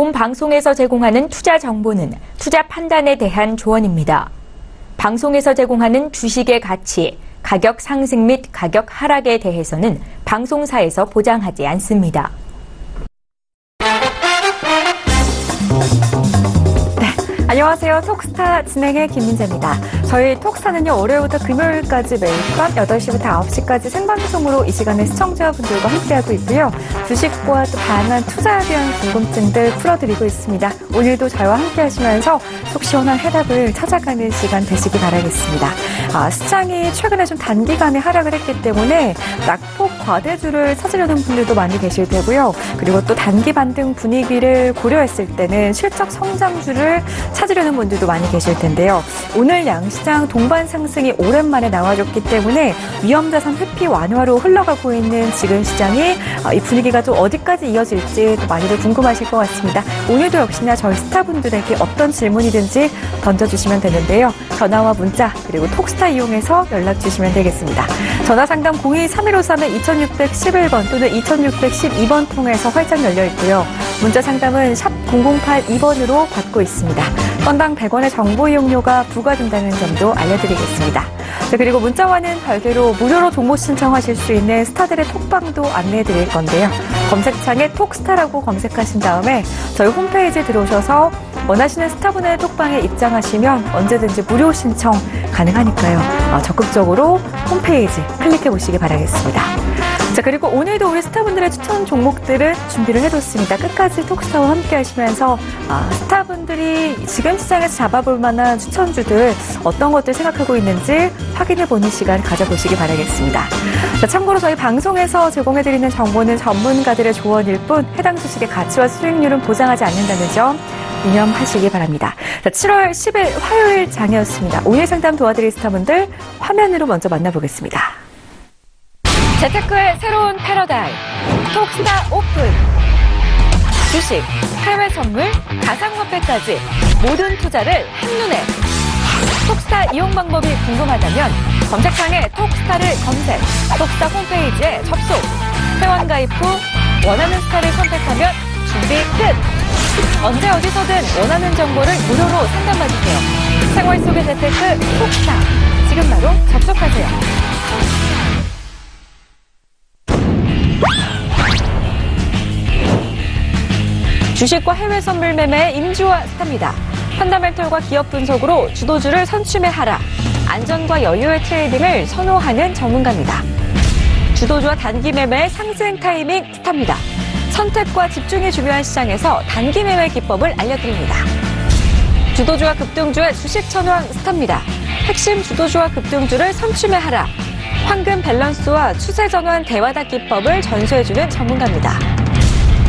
본 방송에서 제공하는 투자 정보는 투자 판단에 대한 조언입니다. 방송에서 제공하는 주식의 가치, 가격 상승 및 가격 하락에 대해서는 방송사에서 보장하지 않습니다. 안녕하세요. 톡스타 진행의 김민재입니다. 저희 톡스타는요, 월요일부터 금요일까지 매일 밤 8시부터 9시까지 생방송으로 이 시간에 시청자분들과 함께하고 있고요. 주식과 또 다양한 투자에 대한 궁금증들 풀어드리고 있습니다. 오늘도 저희와 함께하시면서 속 시원한 해답을 찾아가는 시간 되시기 바라겠습니다. 시장이 최근에 좀 단기간에 하락을 했기 때문에 낙폭 과대주를 찾으려는 분들도 많이 계실 테고요. 그리고 또 단기 반등 분위기를 고려했을 때는 실적 성장주를 찾으려는 분들도 많이 계실 텐데요. 오늘 양시장 동반 상승이 오랜만에 나와줬기 때문에 위험자산 회피 완화로 흘러가고 있는 지금 시장이 이 분위기가 좀 어디까지 이어질지 또 많이들 궁금하실 것 같습니다. 오늘도 역시나 저희 스타분들에게 어떤 질문이든지 던져주시면 되는데요. 전화와 문자 그리고 톡스타 이용해서 연락 주시면 되겠습니다. 전화 상담 02-3153-2611번 또는 2612번 통해서 활짝 열려 있고요. 문자 상담은 샵 0082번으로 받고 있습니다. 건당 100원의 정보 이용료가 부과된다는 점도 알려드리겠습니다. 그리고 문자와는 별개로 무료로 정보 신청하실 수 있는 스타들의 톡방도 안내해드릴 건데요. 검색창에 톡스타라고 검색하신 다음에 저희 홈페이지에 들어오셔서 원하시는 스타분의 톡방에 입장하시면 언제든지 무료 신청 가능하니까요. 적극적으로 홈페이지 클릭해 보시기 바라겠습니다. 자, 그리고 오늘도 우리 스타분들의 추천 종목들을 준비를 해뒀습니다. 끝까지 톡스타와 함께 하시면서 스타분들이 지금 시장에서 잡아볼 만한 추천주들 어떤 것들 생각하고 있는지 확인해보는 시간 가져보시기 바라겠습니다. 자, 참고로 저희 방송에서 제공해드리는 정보는 전문가들의 조언일 뿐 해당 주식의 가치와 수익률은 보장하지 않는다는 점 유념하시기 바랍니다. 자, 7월 10일 화요일 장이었습니다. 오늘 상담 도와드릴 스타분들 화면으로 먼저 만나보겠습니다. 재테크의 새로운 패러다임, 톡스타 오픈. 주식, 해외 선물, 가상화폐까지 모든 투자를 한눈에. 톡스타 이용 방법이 궁금하다면 검색창에 톡스타를 검색, 톡스타 홈페이지에 접속. 회원 가입 후 원하는 스타를 선택하면 준비 끝. 언제 어디서든 원하는 정보를 무료로 상담받으세요. 생활 속의 재테크 톡스타. 지금 바로 접속하세요. 주식과 해외 선물 매매의 임주와 스타입니다. 펀더멘털과 기업 분석으로 주도주를 선취매하라. 안전과 여유의 트레이딩을 선호하는 전문가입니다. 주도주와 단기 매매의 상승 타이밍 스타입니다. 선택과 집중이 중요한 시장에서 단기 매매 기법을 알려드립니다. 주도주와 급등주의 주식 전환 스타입니다. 핵심 주도주와 급등주를 선취매하라. 황금 밸런스와 추세 전환 대화다 기법을 전수해주는 전문가입니다.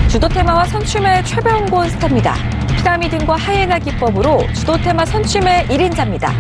주도 테마와 선취매의 최병곤 스타입니다. 피라미딩과 하이에나 기법으로 주도 테마 선취매 1인자입니다.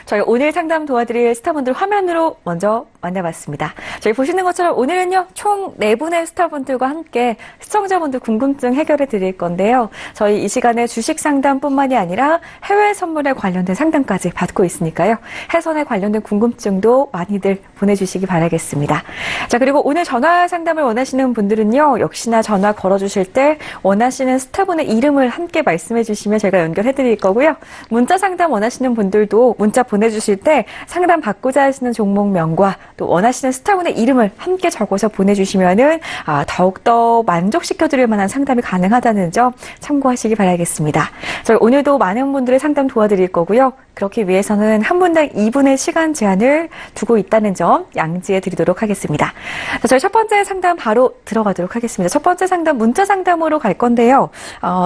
저희 오늘 상담 도와드릴 스타분들 화면으로 먼저 만나봤습니다. 저희 보시는 것처럼 오늘은요, 총 4분의 스타분들과 함께 시청자분들 궁금증 해결해 드릴 건데요. 저희 이 시간에 주식 상담뿐만이 아니라 해외 선물에 관련된 상담까지 받고 있으니까요. 해선에 관련된 궁금증도 많이들 보내주시기 바라겠습니다. 자, 그리고 오늘 전화 상담을 원하시는 분들은요, 역시나 전화 걸어주실 때 원하시는 스타분의 이름을 함께 말씀해 주시면 저희가 연결해 드릴 거고요. 문자 상담 원하시는 분들도 문자 보내주실 때 상담 받고자 하시는 종목명과 또 원하시는 스타분의 이름을 함께 적어서 보내주시면은 더욱더 만족시켜드릴 만한 상담이 가능하다는 점 참고하시기 바라겠습니다. 저희 오늘도 많은 분들의 상담 도와드릴 거고요. 그렇기 위해서는 한 분당 2분의 시간 제한을 두고 있다는 점 양지해 드리도록 하겠습니다. 자, 저희 첫 번째 상담 바로 들어가도록 하겠습니다. 첫 번째 상담 문자 상담으로 갈 건데요.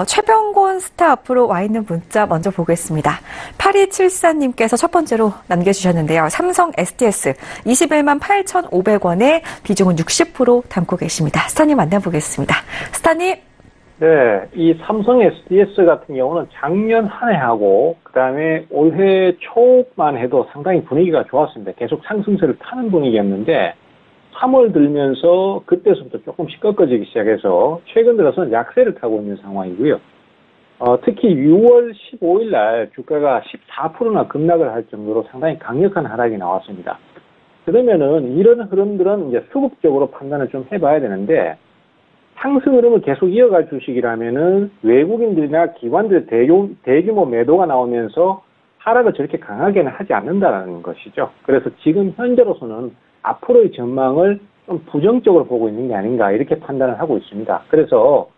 최병곤 스타 앞으로 와 있는 문자 먼저 보겠습니다. 8274님께서 첫 번째로 남겨주셨는데요. 삼성 STS 21만 8,500원에 비중은 60% 담고 계십니다. 스타님 만나보겠습니다. 스타님. 네, 이 삼성 SDS 같은 경우는 작년 한 해하고 그다음에 올해 초만 해도 상당히 분위기가 좋았습니다. 계속 상승세를 타는 분위기였는데 3월 들면서 그때부터 조금씩 꺾어지기 시작해서 최근 들어서는 약세를 타고 있는 상황이고요. 특히 6월 15일 날 주가가 14%나 급락을 할 정도로 상당히 강력한 하락이 나왔습니다. 그러면은 이런 흐름들은 이제 수급적으로 판단을 좀 해봐야 되는데 상승 흐름을 계속 이어갈 주식이라면은 외국인들이나 기관들 대규모 매도가 나오면서 하락을 저렇게 강하게는 하지 않는다라는 것이죠. 그래서 지금 현재로서는 앞으로의 전망을 좀 부정적으로 보고 있는 게 아닌가 이렇게 판단을 하고 있습니다. 그래서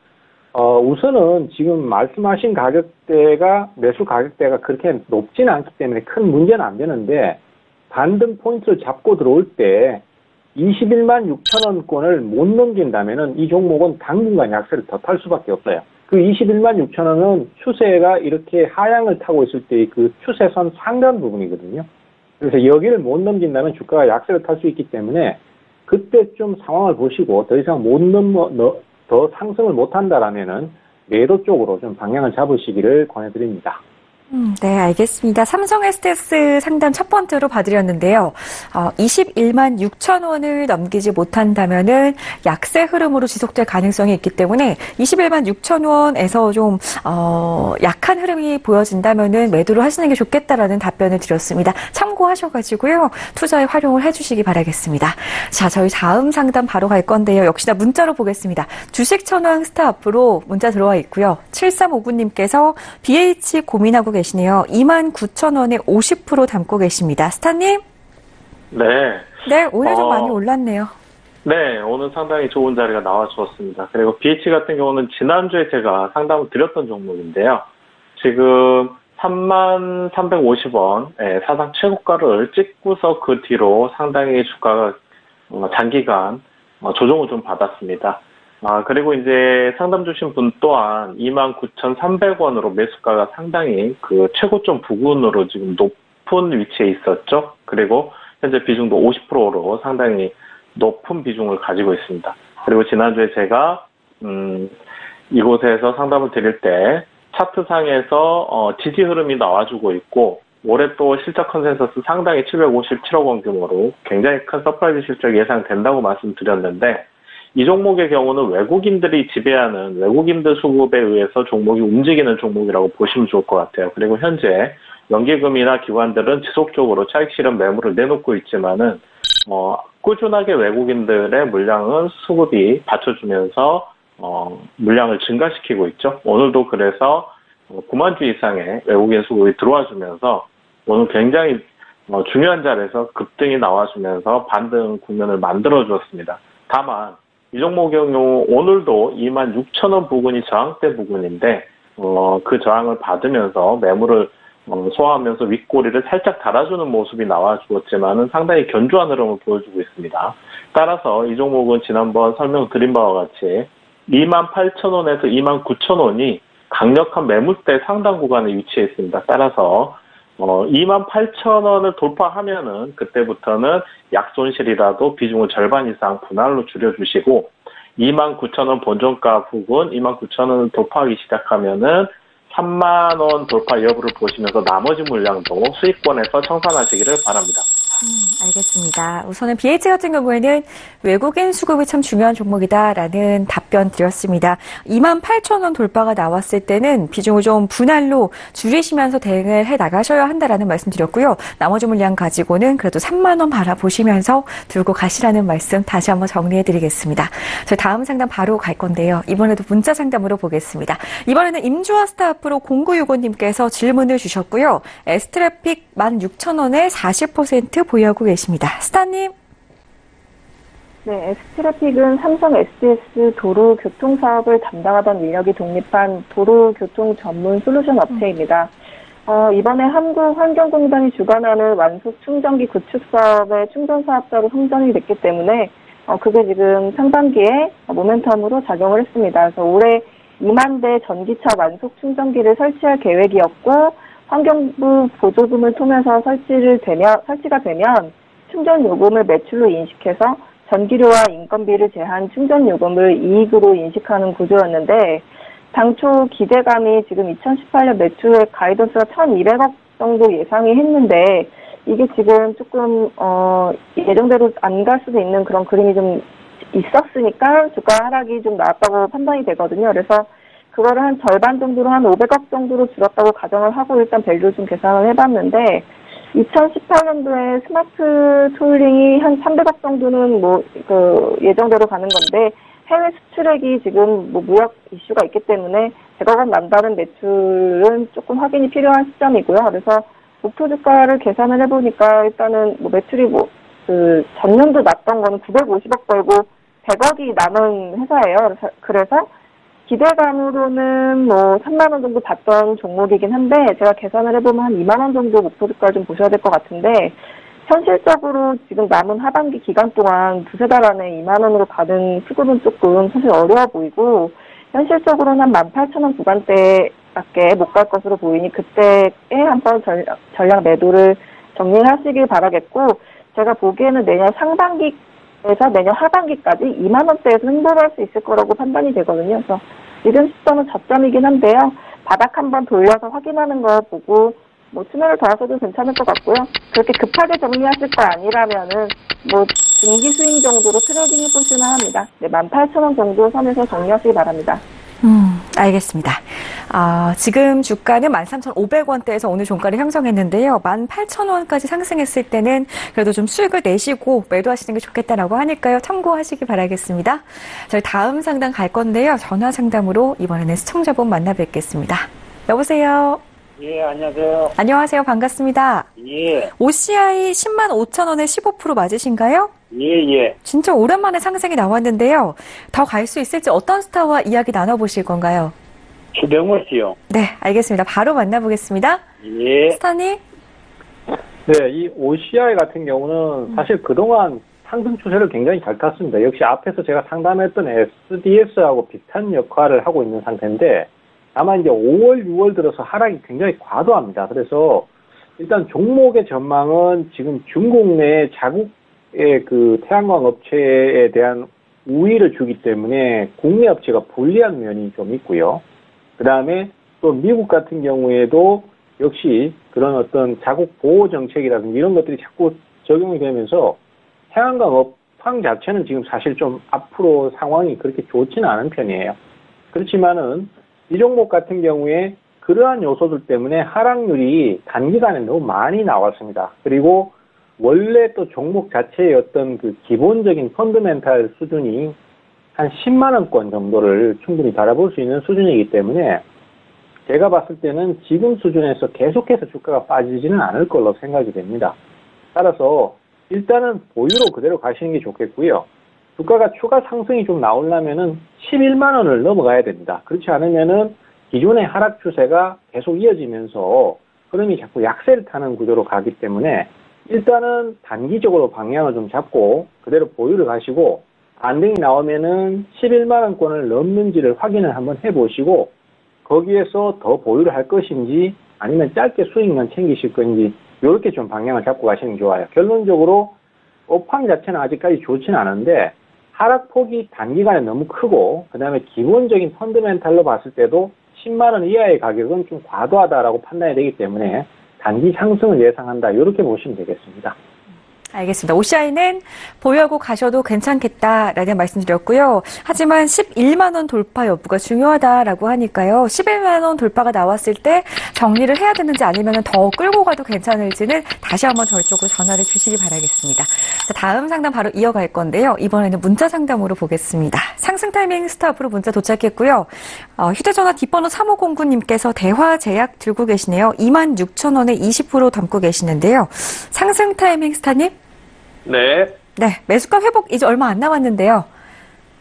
우선은 지금 말씀하신 가격대가 매수 가격대가 그렇게 높지는 않기 때문에 큰 문제는 안 되는데 반등 포인트를 잡고 들어올 때 21만 6천 원권을 못 넘긴다면은 이 종목은 당분간 약세를 더 탈 수밖에 없어요. 그 21만 6천 원은 추세가 이렇게 하향을 타고 있을 때 그 추세선 상단 부분이거든요. 그래서 여기를 못 넘긴다면 주가가 약세를 탈 수 있기 때문에 그때 좀 상황을 보시고 더 이상 더 상승을 못 한다라면은 매도 쪽으로 좀 방향을 잡으시기를 권해드립니다. 네, 알겠습니다. 삼성 SDS 상담 첫 번째로 봐드렸는데요. 21만 6천 원을 넘기지 못한다면은 약세 흐름으로 지속될 가능성이 있기 때문에 21만 6천 원에서 좀 약한 흐름이 보여진다면은 매도를 하시는 게 좋겠다라는 답변을 드렸습니다. 참고하셔가지고요. 투자에 활용을 해주시기 바라겠습니다. 자, 저희 다음 상담 바로 갈 건데요. 역시나 문자로 보겠습니다. 주식 천왕 스타 앞으로 문자 들어와 있고요. 7359님께서 BH 고민하고 계시네요. 29,000원에 50% 담고 계십니다. 스타님? 네. 네, 오늘 좀 많이 올랐네요. 네, 오늘 상당히 좋은 자리가 나와주었습니다. 그리고 BH 같은 경우는 지난주에 제가 상담을 드렸던 종목인데요. 지금 33,350원 사상 최고가를 찍고서 그 뒤로 상당히 주가가 장기간 조정을 좀 받았습니다. 그리고 이제 상담 주신 분 또한 29,300원으로 매수가가 상당히 그 최고점 부근으로 지금 높은 위치에 있었죠. 그리고 현재 비중도 50%로 상당히 높은 비중을 가지고 있습니다. 그리고 지난주에 제가 이곳에서 상담을 드릴 때 차트상에서 지지 흐름이 나와주고 있고 올해 또 실적 컨센서스 상당히 757억 원 규모로 굉장히 큰 서프라이즈 실적이 예상된다고 말씀드렸는데 이 종목의 경우는 외국인들이 지배하는 외국인들 수급에 의해서 종목이 움직이는 종목이라고 보시면 좋을 것 같아요. 그리고 현재 연기금이나 기관들은 지속적으로 차익 실현 매물을 내놓고 있지만은 꾸준하게 외국인들의 물량은 수급이 받쳐주면서 물량을 증가시키고 있죠. 오늘도 그래서 9만 주 이상의 외국인 수급이 들어와주면서 오늘 굉장히 중요한 자리에서 급등이 나와주면서 반등 국면을 만들어주었습니다. 다만 이 종목의 경우 오늘도 26,000원 부근이 저항대 부근인데 그 저항을 받으면서 매물을 소화하면서 윗꼬리를 살짝 달아주는 모습이 나와주었지만은 상당히 견조한 흐름을 보여주고 있습니다. 따라서 이 종목은 지난번 설명드린 바와 같이 28,000원에서 29,000원이 강력한 매물대 상단 구간에 위치해 있습니다. 따라서 28,000원을 돌파하면은 그때부터는 약손실이라도 비중을 절반 이상 분할로 줄여주시고 29,000원 본전가 부근 29,000원을 돌파하기 시작하면은 3만원 돌파 여부를 보시면서 나머지 물량도 수익권에서 청산하시기를 바랍니다. 알겠습니다. 우선은 BH 같은 경우에는 외국인 수급이 참 중요한 종목이다라는 답변 드렸습니다. 28,000원 돌파가 나왔을 때는 비중을 좀 분할로 줄이시면서 대응을 해 나가셔야 한다라는 말씀 드렸고요. 나머지 물량 가지고는 그래도 3만 원 바라보시면서 들고 가시라는 말씀 다시 한번 정리해 드리겠습니다. 저희 다음 상담 바로 갈 건데요. 이번에도 문자 상담으로 보겠습니다. 이번에는 임주화 스타 앞으로 0965님께서 질문을 주셨고요. S트래픽 16,000원에 40% 보유하고 계십니다. 스타님. 네, S트래픽은 삼성 SDS 도로교통 사업을 담당하던 인력이 독립한 도로교통 전문 솔루션 업체입니다. 이번에 한국환경공단이 주관하는 완속 충전기 구축 사업의 충전 사업자로 선정이 됐기 때문에 그게 지금 상반기에 모멘텀으로 작용을 했습니다. 그래서 올해 2만 대 전기차 완속 충전기를 설치할 계획이었고 환경부 보조금을 통해서 설치가 되면 충전 요금을 매출로 인식해서 전기료와 인건비를 제한 충전 요금을 이익으로 인식하는 구조였는데 당초 기대감이 지금 2018년 매출액 가이던스가 1,200억 정도 예상이 했는데 이게 지금 조금 예정대로 안 갈 수도 있는 그런 그림이 좀 있었으니까 주가 하락이 좀 나왔다고 판단이 되거든요. 그래서 그거를 한 절반 정도로 한 500억 정도로 줄었다고 가정을 하고 일단 밸류 좀 계산을 해봤는데 2018년도에 스마트 툴링이 한 300억 정도는 예정대로 가는 건데, 해외 수출액이 지금 무역 이슈가 있기 때문에 100억 원 남다른 매출은 조금 확인이 필요한 시점이고요. 그래서 목표 주가를 계산을 해보니까 일단은 매출이 전년도 났던 거는 950억 벌고 100억이 남은 회사예요. 그래서 기대감으로는 3만 원 정도 받던 종목이긴 한데, 제가 계산을 해보면 한 2만 원 정도 목표 주가를 좀 보셔야 될 것 같은데, 현실적으로 지금 남은 하반기 기간 동안 두세 달 안에 2만 원으로 가는 수급은 조금 사실 어려워 보이고, 현실적으로는 한 18,000원 구간대밖에 못 갈 것으로 보이니 그때에 한번 전략 매도를 정리하시길 바라겠고, 제가 보기에는 내년 상반기에서 내년 하반기까지 2만 원대에서 행보를 할 수 있을 거라고 판단이 되거든요. 그래서 지금 시점은 저점이긴 한데요. 바닥 한번 돌려서 확인하는 거 보고 투매를 더 하셔도 괜찮을 것 같고요. 그렇게 급하게 정리하실 거 아니라면은 증기 스윙 정도로 트레이딩 해보시면 합니다. 네, 18,000원 정도 선에서 정리하시기 바랍니다. 알겠습니다. 지금 주가는 13,500원대에서 오늘 종가를 형성했는데요. 18,000원까지 상승했을 때는 그래도 좀 수익을 내시고 매도하시는 게 좋겠다라고 하니까요. 참고하시기 바라겠습니다. 저희 다음 상담 갈 건데요. 전화 상담으로 이번에는 시청자분 만나 뵙겠습니다. 여보세요. 예, 안녕하세요. 안녕하세요. 반갑습니다. 예. OCI 10만 5천 원에 15% 맞으신가요? 예. 진짜 오랜만에 상승이 나왔는데요. 더 갈 수 있을지 어떤 스타와 이야기 나눠보실 건가요? 추병호 씨요. 네, 알겠습니다. 바로 만나보겠습니다. 예. 스타님. 네, 이 OCI 같은 경우는 사실 그동안 상승 추세를 굉장히 잘 탔습니다. 역시 앞에서 제가 상담했던 SDS하고 비슷한 역할을 하고 있는 상태인데, 다만 이제 5월, 6월 들어서 하락이 굉장히 과도합니다. 그래서 일단 종목의 전망은 지금 중국 내 자국의 태양광 업체에 대한 우위를 주기 때문에 국내 업체가 불리한 면이 좀 있고요. 그 다음에 또 미국 같은 경우에도 역시 그런 어떤 자국 보호 정책이라든지 이런 것들이 자꾸 적용이 되면서 태양광 업황 자체는 지금 사실 좀 앞으로 상황이 그렇게 좋지는 않은 편이에요. 그렇지만은 이 종목 같은 경우에 그러한 요소들 때문에 하락률이 단기간에 너무 많이 나왔습니다. 그리고 원래 또 종목 자체의 어떤 기본적인 펀더멘탈 수준이 한 10만 원권 정도를 충분히 바라볼 수 있는 수준이기 때문에 제가 봤을 때는 지금 수준에서 계속해서 주가가 빠지지는 않을 걸로 생각이 됩니다. 따라서 일단은 보유로 그대로 가시는 게 좋겠고요. 주가가 추가 상승이 좀 나오려면은 11만 원을 넘어가야 됩니다. 그렇지 않으면은 기존의 하락 추세가 계속 이어지면서 흐름이 자꾸 약세를 타는 구조로 가기 때문에 일단은 단기적으로 방향을 좀 잡고 그대로 보유를 하시고 반등이 나오면은 11만 원권을 넘는지를 확인을 한번 해보시고 거기에서 더 보유를 할 것인지 아니면 짧게 수익만 챙기실 건지 이렇게 좀 방향을 잡고 가시는 게 좋아요. 결론적으로 업황 자체는 아직까지 좋지는 않은데 하락폭이 단기간에 너무 크고 그 다음에 기본적인 펀더멘탈로 봤을 때도 10만 원 이하의 가격은 좀 과도하다라고 판단이 되기 때문에 단기 상승을 예상한다. 이렇게 보시면 되겠습니다. 알겠습니다. OCI는 보유하고 가셔도 괜찮겠다라는 말씀드렸고요. 하지만 11만 원 돌파 여부가 중요하다라고 하니까요. 11만 원 돌파가 나왔을 때 정리를 해야 되는지 아니면 더 끌고 가도 괜찮을지는 다시 한번 저희 쪽으로 전화를 주시기 바라겠습니다. 자, 다음 상담 바로 이어갈 건데요. 이번에는 문자 상담으로 보겠습니다. 상승 타이밍 스탑으로 문자 도착했고요. 휴대전화 뒷번호 3509님께서 대화제약 들고 계시네요. 26,000원에 20% 담고 계시는데요. 상승 타이밍 스타님? 네. 네, 매수가 회복 이제 얼마 안 남았는데요.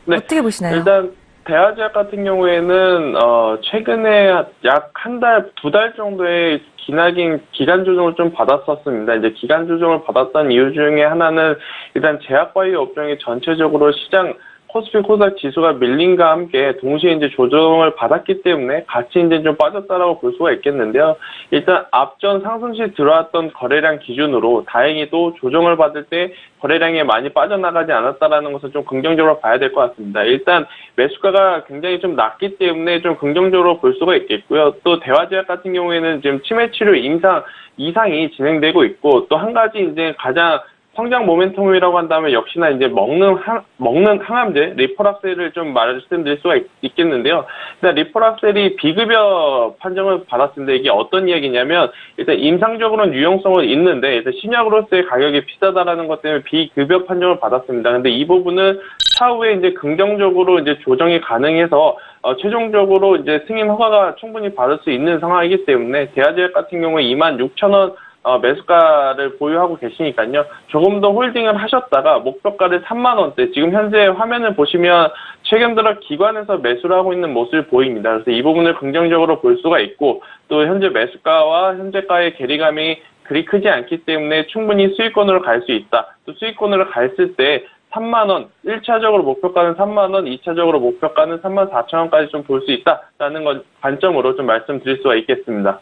네. 어떻게 보시나요? 일단 대화제약 같은 경우에는 최근에 약 한 달, 두 달 정도의 기나긴 기간 조정을 좀 받았었습니다. 이제 기간 조정을 받았던 이유 중에 하나는 일단 제약바이오 업종이 전체적으로 시장 코스피 코스닥 지수가 밀림과 함께 동시에 이제 조정을 받았기 때문에 같이 이제 좀 빠졌다라고 볼 수가 있겠는데요. 일단 앞전 상승 시 들어왔던 거래량 기준으로 다행히도 조정을 받을 때 거래량이 많이 빠져나가지 않았다라는 것을 좀 긍정적으로 봐야 될 것 같습니다. 일단 매수가가 굉장히 좀 낮기 때문에 좀 긍정적으로 볼 수가 있겠고요. 또 대화제약 같은 경우에는 지금 치매 치료 이상이 진행되고 있고 또 한 가지 이제 가장 성장 모멘텀이라고 한다면 역시나 이제 먹는 항암제 리포락셀을 좀 말씀드릴 수가 있겠는데요. 일단 리포락셀이 비급여 판정을 받았습니다. 이게 어떤 이야기냐면 일단 임상적으로는 유용성은 있는데 일단 신약으로서의 가격이 비싸다라는 것 때문에 비급여 판정을 받았습니다. 근데 이 부분은 차후에 이제 긍정적으로 이제 조정이 가능해서 최종적으로 이제 승인 허가가 충분히 받을 수 있는 상황이기 때문에 대하제약 같은 경우에 26,000원 매수가를 보유하고 계시니까요. 조금 더 홀딩을 하셨다가 목표가를 3만원대, 지금 현재 화면을 보시면 최근 들어 기관에서 매수를 하고 있는 모습을 보입니다. 그래서 이 부분을 긍정적으로 볼 수가 있고, 또 현재 매수가와 현재가의 괴리감이 그리 크지 않기 때문에 충분히 수익권으로 갈 수 있다. 또 수익권으로 갔을 때 3만원, 1차적으로 목표가는 3만원, 2차적으로 목표가는 34,000원까지 좀 볼 수 있다라는 건 관점으로 좀 말씀드릴 수가 있겠습니다.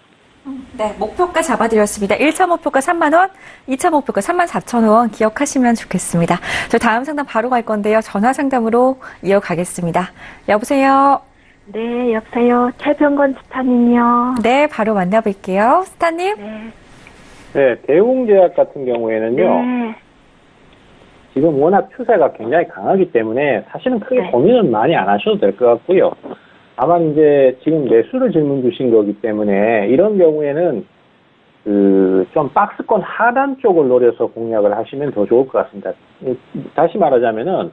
네, 목표가 잡아드렸습니다. 1차 목표가 3만 원, 2차 목표가 34,000원 기억하시면 좋겠습니다. 저 다음 상담 바로 갈 건데요. 전화 상담으로 이어가겠습니다. 여보세요? 네, 여보세요. 최병건 스타님이요. 네, 바로 만나볼게요. 스타님? 네. 네, 대웅제약 같은 경우에는요. 네. 지금 워낙 추세가 굉장히 강하기 때문에 사실은 크게 네. 고민은 많이 안 하셔도 될 것 같고요. 다만 이제 지금 매수를 질문 주신 거기 때문에 이런 경우에는 좀 박스권 하단 쪽을 노려서 공략을 하시면 더 좋을 것 같습니다. 다시 말하자면은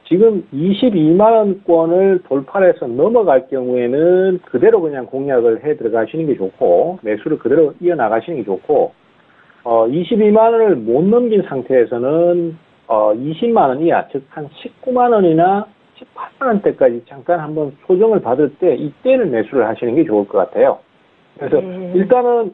지금 22만원권을 돌파해서 넘어갈 경우에는 그대로 그냥 공략을 해 들어가시는 게 좋고, 매수를 그대로 이어나가시는 게 좋고, 22만원을 못 넘긴 상태에서는 20만원 이하, 즉 한 19만원이나 18만원대까지 잠깐 한번 조정을 받을 때 이때를 매수를 하시는 게 좋을 것 같아요. 그래서 일단은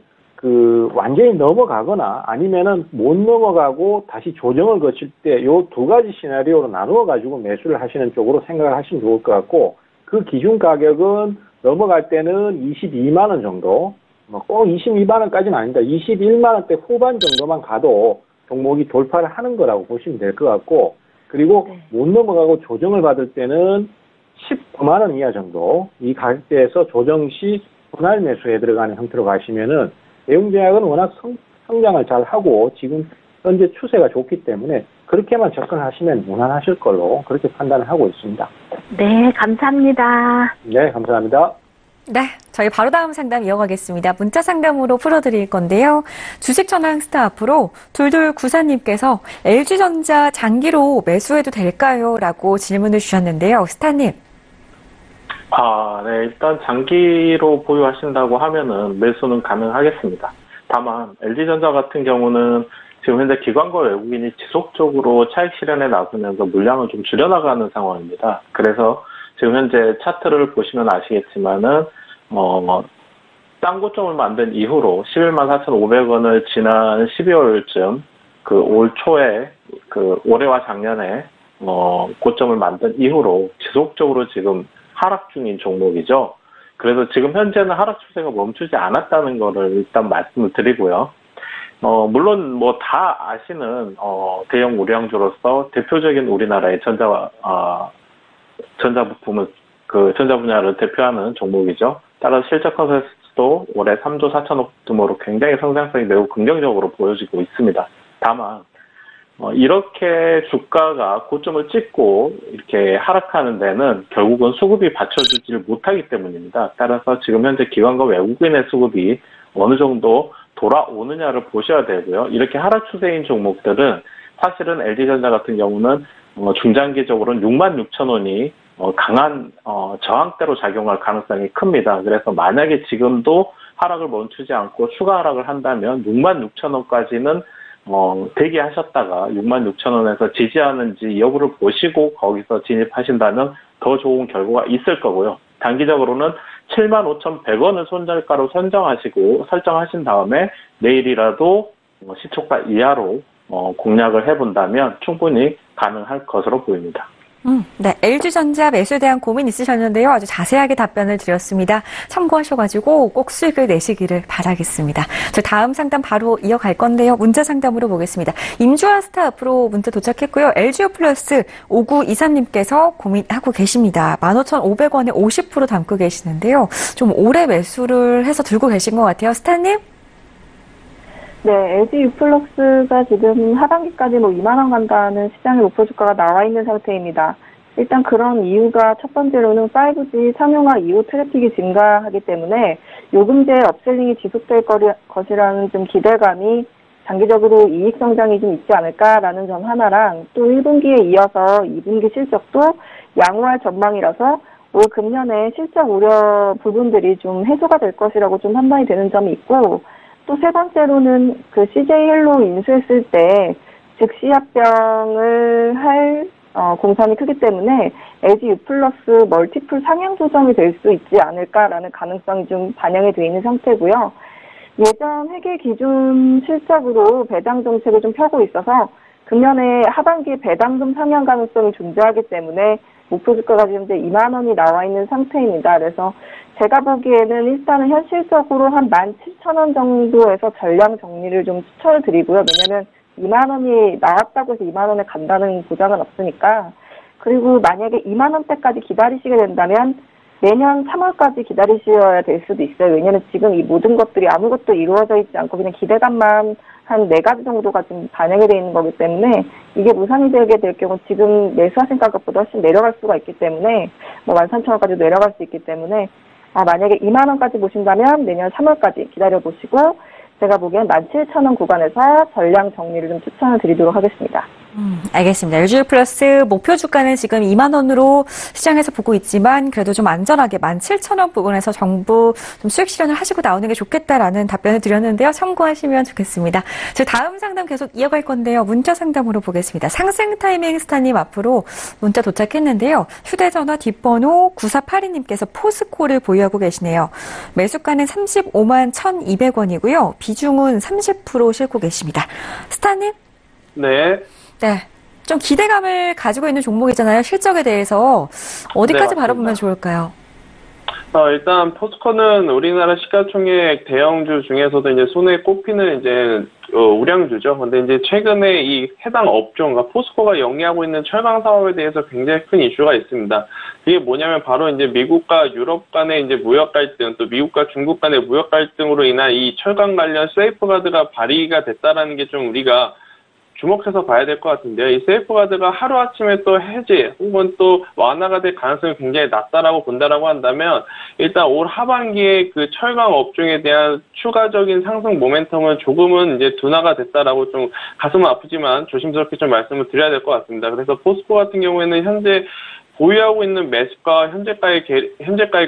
완전히 넘어가거나 아니면은 못 넘어가고 다시 조정을 거칠 때 요 두 가지 시나리오로 나누어 가지고 매수를 하시는 쪽으로 생각을 하시면 좋을 것 같고, 그 기준 가격은 넘어갈 때는 22만원 정도, 꼭 22만원까지는 아닙니다. 21만원대 후반 정도만 가도 종목이 돌파를 하는 거라고 보시면 될 것 같고, 그리고 못 넘어가고 조정을 받을 때는 19만원 이하 정도, 이 가격대에서 조정 시 분할 매수에 들어가는 형태로 가시면은, 대웅제약은 워낙 성장을 잘 하고 지금 현재 추세가 좋기 때문에 그렇게만 접근하시면 무난하실 걸로 그렇게 판단을 하고 있습니다. 네, 감사합니다. 네, 감사합니다. 네, 저희 바로 다음 상담 이어가겠습니다. 문자 상담으로 풀어드릴 건데요. 주식 전환 스타 앞으로 둘둘구사님께서 LG전자 장기로 매수해도 될까요? 라고 질문을 주셨는데요. 스타님. 네, 일단 장기로 보유하신다고 하면은 매수는 가능하겠습니다. 다만 LG전자 같은 경우는 지금 현재 기관과 외국인이 지속적으로 차익 실현에 나서면서 물량을 좀 줄여나가는 상황입니다. 그래서 지금 현재 차트를 보시면 아시겠지만은 싼 고점을 만든 이후로 114,500원을 지난 12월쯤 올 초에 올해와 작년에 고점을 만든 이후로 지속적으로 지금 하락 중인 종목이죠. 그래서 지금 현재는 하락 추세가 멈추지 않았다는 거를 일단 말씀을 드리고요. 물론 다 아시는 대형 우량주로서 대표적인 우리나라의 전자부품을 전자 분야를 대표하는 종목이죠. 따라서 실적 컨센서스도 올해 3조 4천억 규모로 굉장히 성장성이 매우 긍정적으로 보여지고 있습니다. 다만 이렇게 주가가 고점을 찍고 이렇게 하락하는 데는 결국은 수급이 받쳐주지를 못하기 때문입니다. 따라서 지금 현재 기관과 외국인의 수급이 어느 정도 돌아오느냐를 보셔야 되고요. 이렇게 하락 추세인 종목들은 사실은 LG전자 같은 경우는 중장기적으로는 66,000원이 강한 저항대로 작용할 가능성이 큽니다. 그래서 만약에 지금도 하락을 멈추지 않고 추가 하락을 한다면 66,000원까지는 대기하셨다가 66,000원에서 지지하는지 여부를 보시고 거기서 진입하신다면 더 좋은 결과가 있을 거고요. 단기적으로는 75,100원을 손절가로 설정하신 다음에 내일이라도 시초가 이하로 공략을 해본다면 충분히 가능할 것으로 보입니다. 네, LG전자 매수에 대한 고민 있으셨는데요. 아주 자세하게 답변을 드렸습니다. 참고하셔가지고 꼭 수익을 내시기를 바라겠습니다. 저 다음 상담 바로 이어갈 건데요. 문자 상담으로 보겠습니다. 임주아 스타 앞으로 문자 도착했고요. LGU 플러스 5923님께서 고민하고 계십니다. 15,500원에 50% 담고 계시는데요. 좀 오래 매수를 해서 들고 계신 것 같아요. 스타님? 네, LG U+가 지금 하반기까지 2만 원 간다는 시장의 목표 주가가 나와 있는 상태입니다. 일단 그런 이유가 첫 번째로는 5G 상용화 이후 트래픽이 증가하기 때문에 요금제 업셀링이 지속될 것이라는 좀 기대감이 장기적으로 이익 성장이 좀 있지 않을까라는 점 하나랑 또 1분기에 이어서 2분기 실적도 양호할 전망이라서 올 금년에 실적 우려 부분들이 좀 해소가 될 것이라고 좀 판단이 되는 점이 있고 또 세 번째로는 그 CJ 헬로 인수했을 때 즉시 합병을 할 공산이 크기 때문에 LG U+ 멀티플 상향 조정이 될 수 있지 않을까라는 가능성이 좀 반영이 되어 있는 상태고요. 예전 회계 기준 실적으로 배당 정책을 좀 펴고 있어서 금년에 하반기 배당금 상향 가능성이 존재하기 때문에 목표 주가가 지금 이제 2만 원이 나와 있는 상태입니다. 그래서 제가 보기에는 일단은 현실적으로 한 17,000원 정도에서 전량 정리를 좀 추천을 드리고요. 왜냐하면 2만 원이 나왔다고 해서 2만 원에 간다는 보장은 없으니까. 그리고 만약에 2만 원대까지 기다리시게 된다면 내년 3월까지 기다리셔야 될 수도 있어요. 왜냐하면 지금 이 모든 것들이 아무것도 이루어져 있지 않고 그냥 기대감만 한 4가지 정도가 지금 반영이 되어 있는 거기 때문에 이게 무산이 되게 될 경우 지금 매수하신 가격보다 훨씬 내려갈 수가 있기 때문에 13,000원까지 내려갈 수 있기 때문에 만약에 2만 원까지 보신다면 내년 3월까지 기다려보시고 제가 보기엔 17,000원 구간에서 전량 정리를 좀 추천을 드리도록 하겠습니다. 알겠습니다. LG U+ 목표 주가는 지금 2만 원으로 시장에서 보고 있지만 그래도 좀 안전하게 17,000원 부근에서 정부 좀 수익 실현을 하시고 나오는 게 좋겠다라는 답변을 드렸는데요. 참고하시면 좋겠습니다. 저 다음 상담 계속 이어갈 건데요. 문자 상담으로 보겠습니다. 상승 타이밍 스타님 앞으로 문자 도착했는데요. 휴대전화 뒷번호 9482님께서 포스코를 보유하고 계시네요. 매수가는 35만 1,200원이고요. 비중은 30% 싣고 계십니다. 스타님? 네. 네. 좀 기대감을 가지고 있는 종목이잖아요. 실적에 대해서. 어디까지 네, 바라보면 좋을까요? 일단 포스코는 우리나라 시가총액 대형주 중에서도 이제 손에 꼽히는 이제 우량주죠. 근데 이제 최근에 이 해당 업종, 그러니까 포스코가 영위하고 있는 철강 사업에 대해서 굉장히 큰 이슈가 있습니다. 이게 뭐냐면 바로 이제 미국과 유럽 간의 이제 무역 갈등, 또 미국과 중국 간의 무역 갈등으로 인한 이 철강 관련 세이프가드가 발의가 됐다라는 게 좀 우리가 주목해서 봐야 될 것 같은데요. 이 세이프가드가 하루아침에 또 해제 혹은 또 완화가 될 가능성이 굉장히 낮다라고 본다라고 한다면 일단 올 하반기에 그 철강 업종에 대한 추가적인 상승 모멘텀은 조금은 이제 둔화가 됐다라고 좀 가슴은 아프지만 조심스럽게 좀 말씀을 드려야 될 것 같습니다. 그래서 포스코 같은 경우에는 현재 보유하고 있는 매수가와 현재가의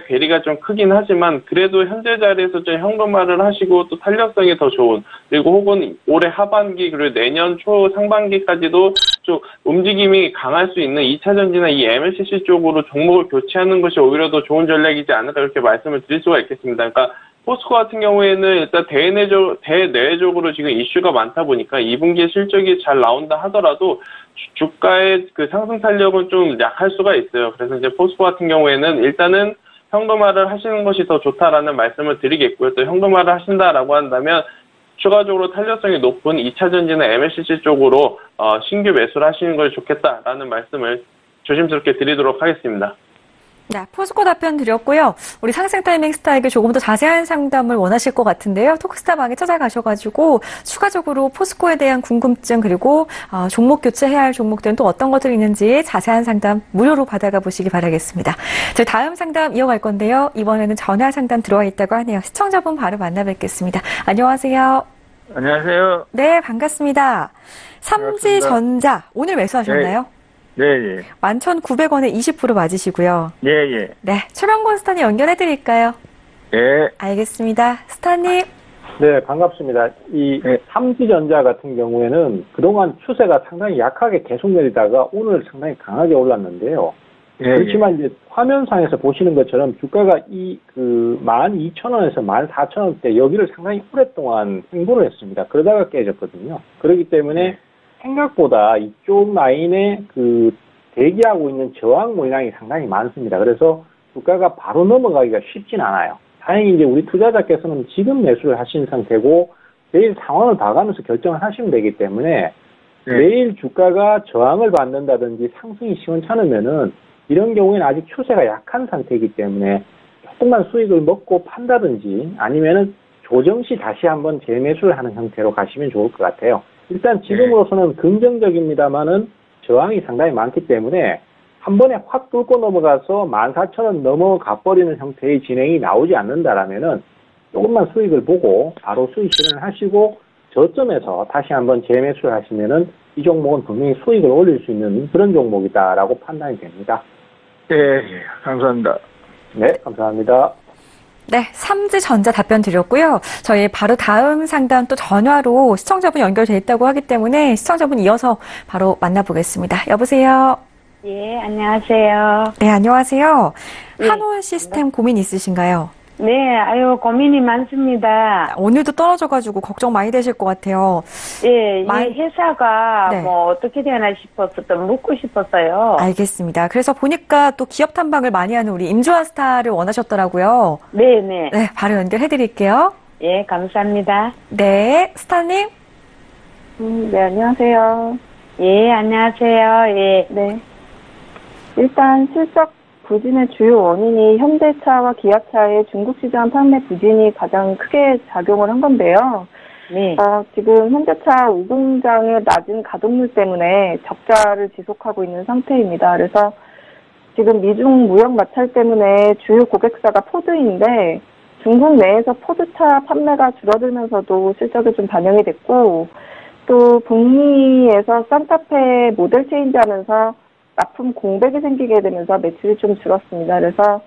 괴리가 좀 크긴 하지만 그래도 현재 자리에서 좀 현금화를 하시고 또 탄력성이 더 좋은 그리고 혹은 올해 하반기 그리고 내년 초 상반기까지도 좀 움직임이 강할 수 있는 2차 전지나 이 MLCC 쪽으로 종목을 교체하는 것이 오히려 더 좋은 전략이지 않을까 이렇게 말씀을 드릴 수가 있겠습니다. 그러니까 포스코 같은 경우에는 일단 대내적으로 지금 이슈가 많다 보니까 2분기에 실적이 잘 나온다 하더라도 주가의 그 상승 탄력은 좀 약할 수가 있어요. 그래서 이제 포스코 같은 경우에는 일단은 현금화를 하시는 것이 더 좋다라는 말씀을 드리겠고요. 또 현금화를 하신다라고 한다면 추가적으로 탄력성이 높은 2차 전지나 MLCC 쪽으로 신규 매수를 하시는 것이 좋겠다라는 말씀을 조심스럽게 드리도록 하겠습니다. 네, 포스코 답변 드렸고요. 우리 상승 타이밍 스타에게 조금 더 자세한 상담을 원하실 것 같은데요. 토크스타방에 찾아가셔가지고 추가적으로 포스코에 대한 궁금증 그리고 종목 교체해야 할 종목들은 또 어떤 것들이 있는지 자세한 상담 무료로 받아가 보시기 바라겠습니다. 저희 다음 상담 이어갈 건데요. 이번에는 전화 상담 들어와 있다고 하네요. 시청자분 바로 만나 뵙겠습니다. 안녕하세요. 안녕하세요. 네, 반갑습니다. 삼지전자 오늘 매수하셨나요? 네, 예. 11,900원에 20% 맞으시고요. 예, 예. 네, 최병권 스타님 연결해드릴까요? 예. 알겠습니다. 스타님. 네, 반갑습니다. 이 삼지전자 같은 경우에는 그동안 추세가 상당히 약하게 계속 내리다가 오늘 상당히 강하게 올랐는데요. 예, 그렇지만 이제 화면상에서 보시는 것처럼 주가가 12,000원에서 14,000원대 여기를 상당히 오랫동안 횡보를 했습니다. 그러다가 깨졌거든요. 그렇기 때문에 생각보다 이쪽 라인에 대기하고 있는 저항 물량이 상당히 많습니다. 그래서 주가가 바로 넘어가기가 쉽진 않아요. 다행히 이제 우리 투자자께서는 지금 매수를 하신 상태고 내일 상황을 봐가면서 결정을 하시면 되기 때문에 내일 주가가 저항을 받는다든지 상승이 시원찮으면은 이런 경우에는 아직 추세가 약한 상태이기 때문에 조금만 수익을 먹고 판다든지 아니면은 조정 시 다시 한번 재매수를 하는 형태로 가시면 좋을 것 같아요. 일단 지금으로서는 긍정적입니다만은 저항이 상당히 많기 때문에 한 번에 확 뚫고 넘어가서 14,000원 넘어가 버리는 형태의 진행이 나오지 않는다라면은 조금만 수익을 보고 바로 수익 실현을 하시고 저점에서 다시 한번 재매수를 하시면은 이 종목은 분명히 수익을 올릴 수 있는 그런 종목이다라고 판단이 됩니다. 예, 감사합니다. 네, 감사합니다. 네, 삼지전자 답변 드렸고요. 저희 바로 다음 상담 또 전화로 시청자분 연결돼 있다고 하기 때문에 시청자분 이어서 바로 만나보겠습니다. 여보세요? 예, 안녕하세요. 네, 안녕하세요. 예. 한올 시스템 고민 있으신가요? 네, 아유, 고민이 많습니다. 오늘도 떨어져가지고 걱정 많이 되실 것 같아요. 예, 이 많이- 회사가 네. 뭐 어떻게 되나 싶어서 좀 묻고 싶었어요. 알겠습니다. 그래서 보니까 또 기업 탐방을 많이 하는 우리 임주아스타를 원하셨더라고요. 네네. 네, 바로 연결해드릴게요. 예, 감사합니다. 네, 스타님. 네, 안녕하세요. 예, 안녕하세요. 예. 네. 일단 실적 부진의 주요 원인이 현대차와 기아차의 중국 시장 판매 부진이 가장 크게 작용을 한 건데요. 네. 지금 현대차 우공장의 낮은 가동률 때문에 적자를 지속하고 있는 상태입니다. 그래서 지금 미중 무역 마찰 때문에 주요 고객사가 포드인데 중국 내에서 포드차 판매가 줄어들면서도 실적이 좀 반영이 됐고 또 북미에서 산타페 모델 체인지하면서 납품 공백이 생기게 되면서 매출이 좀 줄었습니다. 그래서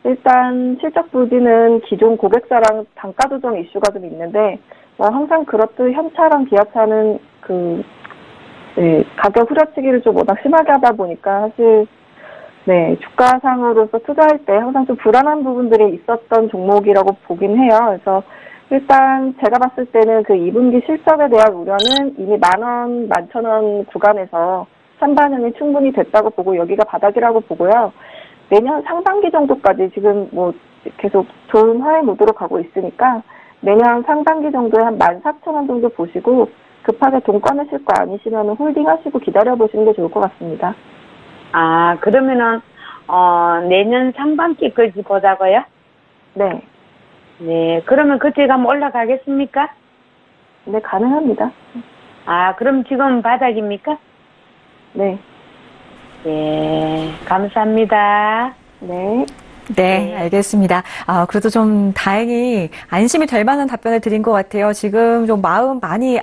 일단 실적 부진은 기존 고객사랑 단가 조정 이슈가 좀 있는데 항상 그렇듯 현차랑 기아차는 가격 후려치기를 좀 워낙 심하게 하다 보니까 사실 주가상으로서 투자할 때 항상 좀 불안한 부분들이 있었던 종목이라고 보긴 해요. 그래서 일단 제가 봤을 때는 그 2분기 실적에 대한 우려는 이미 10,000원, 11,000원 구간에서 선반영이 충분히 됐다고 보고 여기가 바닥이라고 보고요. 내년 상반기 정도까지 지금 뭐 계속 좋은 하회 모드로 가고 있으니까 내년 상반기 정도에 한 14,000원 정도 보시고 급하게 돈 꺼내실 거 아니시면 홀딩하시고 기다려보시는 게 좋을 것 같습니다. 아, 그러면은, 내년 상반기까지 보자고요? 네. 네. 그러면 그때 가면 올라가겠습니까? 네, 가능합니다. 아, 그럼 지금 바닥입니까? 네. 네. 감사합니다. 네. 네, 알겠습니다. 그래도 좀 다행히 안심이 될 만한 답변을 드린 것 같아요. 지금 좀 마음 많이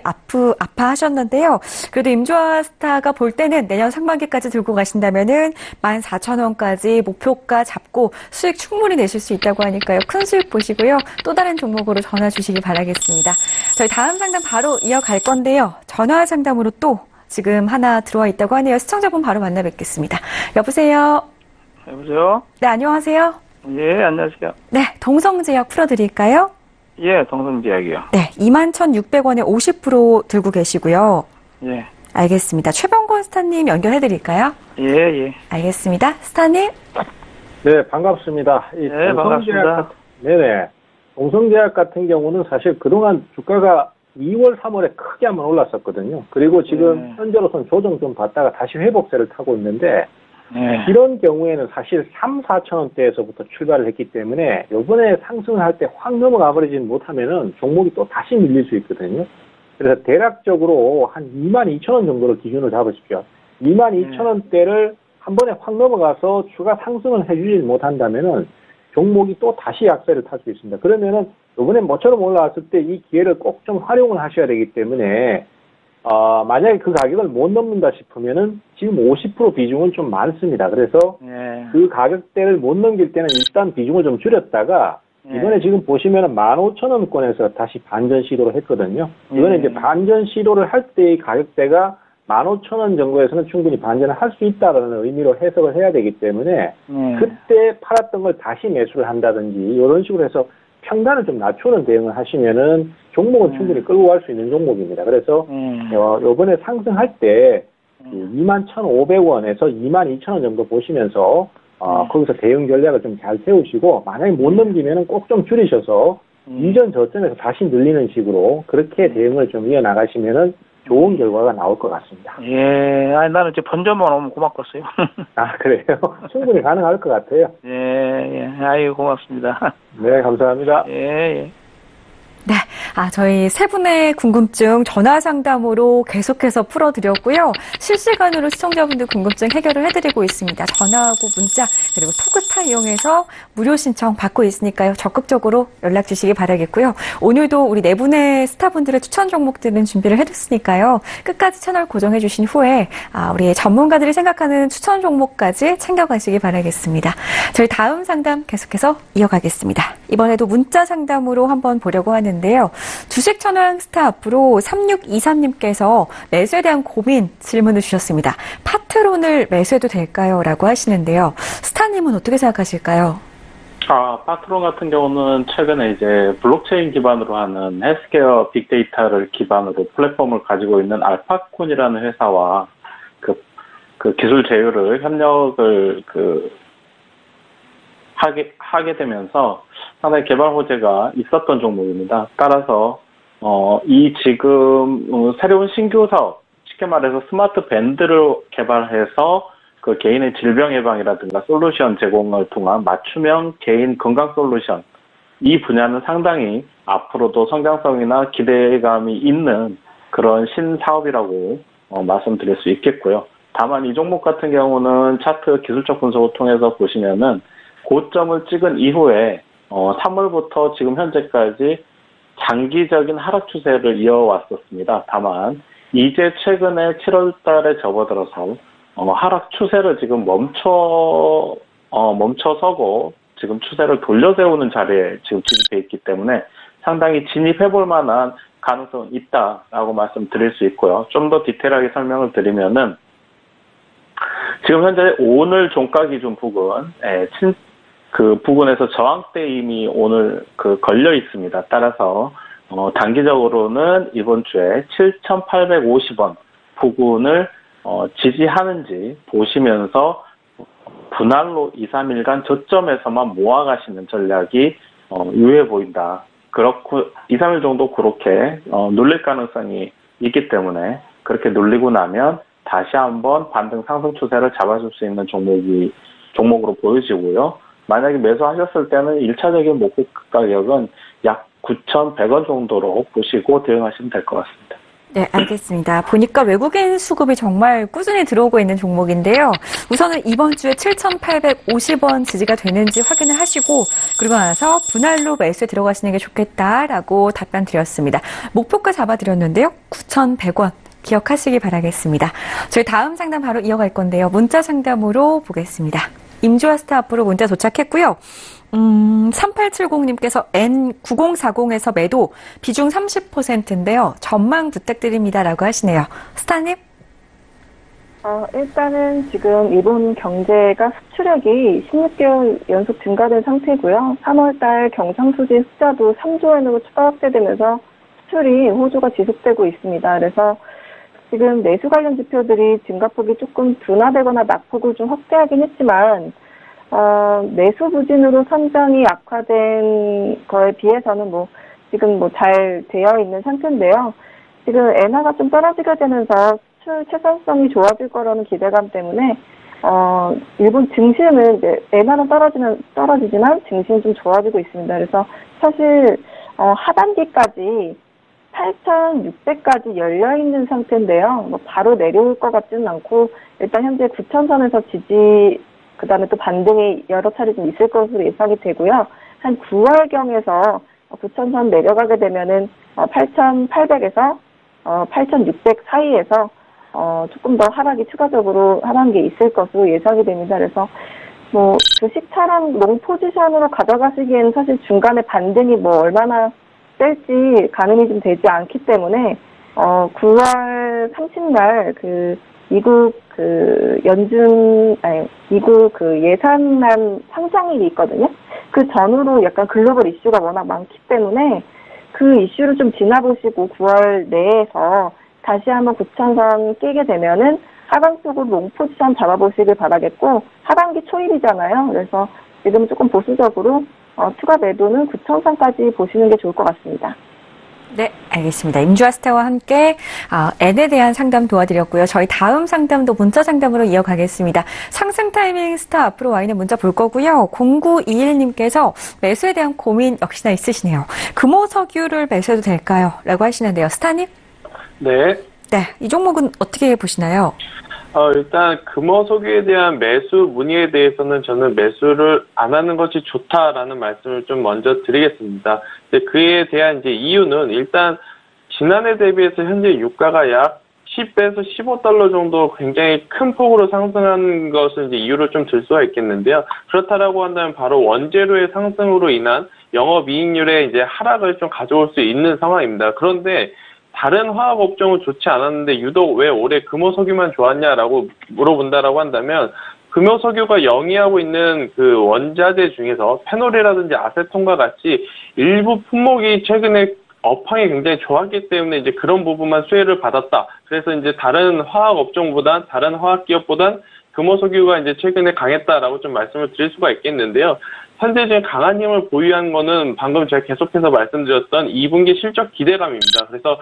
아파하셨는데요. 그래도 임주아스타가 볼 때는 내년 상반기까지 들고 가신다면은 14,000원까지 목표가 잡고 수익 충분히 내실 수 있다고 하니까요. 큰 수익 보시고요. 또 다른 종목으로 전화 주시기 바라겠습니다. 저희 다음 상담 바로 이어갈 건데요. 전화 상담으로 또 지금 하나 들어와 있다고 하네요. 시청자분 바로 만나 뵙겠습니다. 여보세요? 여보세요? 네, 안녕하세요. 예, 안녕하세요. 네, 동성제약 풀어드릴까요? 예, 동성제약이요. 네, 21,600원에 50% 들고 계시고요. 예. 알겠습니다. 최병권 스타님 연결해드릴까요? 예, 예. 알겠습니다. 스타님? 네, 반갑습니다. 네, 반갑습니다. 네네. 동성제약 같은 경우는 사실 그동안 주가가 2월, 3월에 크게 한번 올랐었거든요. 그리고 지금 현재로서는 조정 좀 받다가 다시 회복세를 타고 있는데 이런 경우에는 사실 3, 4천 원대에서부터 출발을 했기 때문에 이번에 상승을 할 때 확 넘어가 버리지 못하면은 종목이 또 다시 밀릴 수 있거든요. 그래서 대략적으로 한 22,000원 정도를 기준으로 잡으십시오. 22,000원대를 한 번에 확 넘어가서 추가 상승을 해주지 못한다면은 종목이 또 다시 약세를 탈 수 있습니다. 그러면은 이번에 모처럼 올라왔을 때 이 기회를 꼭 좀 활용을 하셔야 되기 때문에 만약에 그 가격을 못 넘는다 싶으면은 지금 50% 비중은 좀 많습니다. 그래서 그 가격대를 못 넘길 때는 일단 비중을 좀 줄였다가 이번에 지금 보시면은 15,000원권에서 다시 반전 시도를 했거든요. 이번에 이제 반전 시도를 할 때의 가격대가 15,000원 정도에서는 충분히 반전을 할 수 있다는 의미로 해석을 해야 되기 때문에 그때 팔았던 걸 다시 매수를 한다든지 이런 식으로 해서 평단을 좀 낮추는 대응을 하시면은 종목은 충분히 끌고 갈 수 있는 종목입니다. 그래서 요번에 상승할 때 21,500원에서 22,000원 정도 보시면서 거기서 대응 전략을 좀 잘 세우시고 만약에 못 넘기면은 꼭 좀 줄이셔서 이전 저점에서 다시 늘리는 식으로 그렇게 대응을 좀 이어나가시면은 좋은 결과가 나올 것 같습니다. 예, 아니, 나는 이제 번점만 오면 고맙겠어요. 아, 그래요? 충분히 가능할 것 같아요. 예, 예. 아유, 고맙습니다. 네, 감사합니다. 예, 예. 저희 세 분의 궁금증 전화 상담으로 계속해서 풀어드렸고요. 실시간으로 시청자분들 궁금증 해결을 해드리고 있습니다. 전화하고 문자 그리고 토크스타 이용해서 무료 신청 받고 있으니까요. 적극적으로 연락 주시기 바라겠고요. 오늘도 우리 네 분의 스타분들의 추천 종목들은 준비를 해뒀으니까요. 끝까지 채널 고정해 주신 후에 우리 전문가들이 생각하는 추천 종목까지 챙겨가시기 바라겠습니다. 저희 다음 상담 계속해서 이어가겠습니다. 이번에도 문자 상담으로 한번 보려고 하는데요. 주식 천왕 스타 앞으로 3623님께서 매수에 대한 고민 질문을 주셨습니다. 파트론을 매수해도 될까요? 라고 하시는데요. 스타님은 어떻게 생각하실까요? 파트론 같은 경우는 최근에 이제 블록체인 기반으로 하는 헬스케어 빅데이터를 기반으로 플랫폼을 가지고 있는 알파콘이라는 회사와 그 기술 제휴를 협력을 하게 되면서 상당히 개발 호재가 있었던 종목입니다. 따라서 이 지금 새로운 신규 사업, 쉽게 말해서 스마트 밴드를 개발해서 그 개인의 질병 예방이라든가 솔루션 제공을 통한 맞춤형 개인 건강 솔루션, 이 분야는 상당히 앞으로도 성장성이나 기대감이 있는 그런 신사업이라고 말씀드릴 수 있겠고요. 다만 이 종목 같은 경우는 차트 기술적 분석을 통해서 보시면은 고점을 찍은 이후에 3월부터 지금 현재까지 장기적인 하락 추세를 이어왔었습니다. 다만 이제 최근에 7월 달에 접어들어서 하락 추세를 지금 멈춰서고 지금 추세를 돌려세우는 자리에 지금 진입해 있기 때문에 상당히 진입해볼 만한 가능성은 있다라고 말씀드릴 수 있고요. 좀 더 디테일하게 설명을 드리면은 지금 현재 오늘 종가 기준 부근, 그 부근에서 저항대 이미 오늘 걸려 있습니다. 따라서 단기적으로는 이번 주에 7,850원 부근을 지지하는지 보시면서 분할로 2, 3일간 저점에서만 모아가시는 전략이 유효해 보인다. 그렇고 2, 3일 정도 그렇게 눌릴 가능성이 있기 때문에 그렇게 눌리고 나면 다시 한번 반등 상승 추세를 잡아줄 수 있는 종목으로 보여지고요. 만약에 매수하셨을 때는 1차적인 목표 가격은 약 9,100원 정도로 보시고 대응하시면 될 것 같습니다. 네, 알겠습니다. 보니까 외국인 수급이 정말 꾸준히 들어오고 있는 종목인데요. 우선은 이번 주에 7,850원 지지가 되는지 확인을 하시고 그리고 나서 분할로 매수에 들어가시는 게 좋겠다라고 답변 드렸습니다. 목표가 잡아드렸는데요. 9,100원. 기억하시기 바라겠습니다. 저희 다음 상담 바로 이어갈 건데요. 문자 상담으로 보겠습니다. 임주아 스타 앞으로 문자 도착했고요. 3870님께서 N9040에서 매도 비중 30%인데요. 전망 부탁드립니다라고 하시네요. 스타님? 일단은 지금 일본 경제가 수출액이 16개월 연속 증가된 상태고요. 3월달 경상수지 흑자도 3조 엔으로 추가 확대되면서 수출이 호조가 지속되고 있습니다. 그래서 지금 내수 관련 지표들이 증가폭이 조금 둔화되거나 낙폭을 좀 확대하긴 했지만 내수 부진으로 성장이 악화된 거에 비해서는 지금 잘 되어 있는 상태인데요. 지금 엔화가 좀 떨어지게 되면서 수출 채산성이 좋아질 거라는 기대감 때문에 일본 증시는 이제 엔화는 떨어지지만 증시는 좀 좋아지고 있습니다. 그래서 사실 하반기까지 8,600까지 열려있는 상태인데요. 바로 내려올 것 같지는 않고 일단 현재 9,000선에서 지지 그 다음에 또 반등이 여러 차례 좀 있을 것으로 예상이 되고요. 한 9월경에서 9,000선 내려가게 되면은 8,800에서 8,600 사이에서 조금 더 하락이 추가적으로 하는 게 있을 것으로 예상이 됩니다. 그래서 주식 차량 롱 포지션으로 가져가시기에는 사실 중간에 반등이 얼마나 셀지 가늠이 좀 되지 않기 때문에 9월 30날 미국 미국 예산안 상정일이 있거든요. 그 전후로 약간 글로벌 이슈가 워낙 많기 때문에 그 이슈를 좀 지나보시고 9월 내에서 다시 한번 9,000선 깨게 되면은 하방 쪽으로 롱 포지션 잡아보시길 바라겠고 하반기 초입이잖아요. 그래서 지금 조금 보수적으로 추가 매도는 9,000선까지 보시는 게 좋을 것 같습니다. 네, 알겠습니다. 임주아스타와 함께 N에 대한 상담 도와드렸고요. 저희 다음 상담도 문자 상담으로 이어가겠습니다. 상승 타이밍 스타 앞으로 와 있는 문자 볼 거고요. 0921님께서 매수에 대한 고민 역시나 있으시네요. 금호석유를 매수해도 될까요? 라고 하시는데요. 스타님? 네. 네, 이 종목은 어떻게 보시나요? 일단 금호석유에 대한 매수 문의에 대해서는 저는 매수를 안 하는 것이 좋다라는 말씀을 좀 먼저 드리겠습니다. 그에 대한 이제 이유는 일단 지난해 대비해서 현재 유가가 약 10에서 15달러 정도 굉장히 큰 폭으로 상승한 것을 이제 이유로 좀 들 수가 있겠는데요. 그렇다라고 한다면 바로 원재료의 상승으로 인한 영업이익률의 이제 하락을 좀 가져올 수 있는 상황입니다. 그런데 다른 화학 업종은 좋지 않았는데 유독 왜 올해 금호석유만 좋았냐라고 물어본다라고 한다면 금호석유가 영위하고 있는 그 원자재 중에서 페놀이라든지 아세톤과 같이 일부 품목이 최근에 업황이 굉장히 좋았기 때문에 이제 그런 부분만 수혜를 받았다. 그래서 이제 다른 화학 업종보단 다른 화학 기업보단 금호석유가 이제 최근에 강했다라고 좀 말씀을 드릴 수가 있겠는데요. 현재 지금 강한 힘을 보유한 거는 방금 제가 계속해서 말씀드렸던 2분기 실적 기대감입니다. 그래서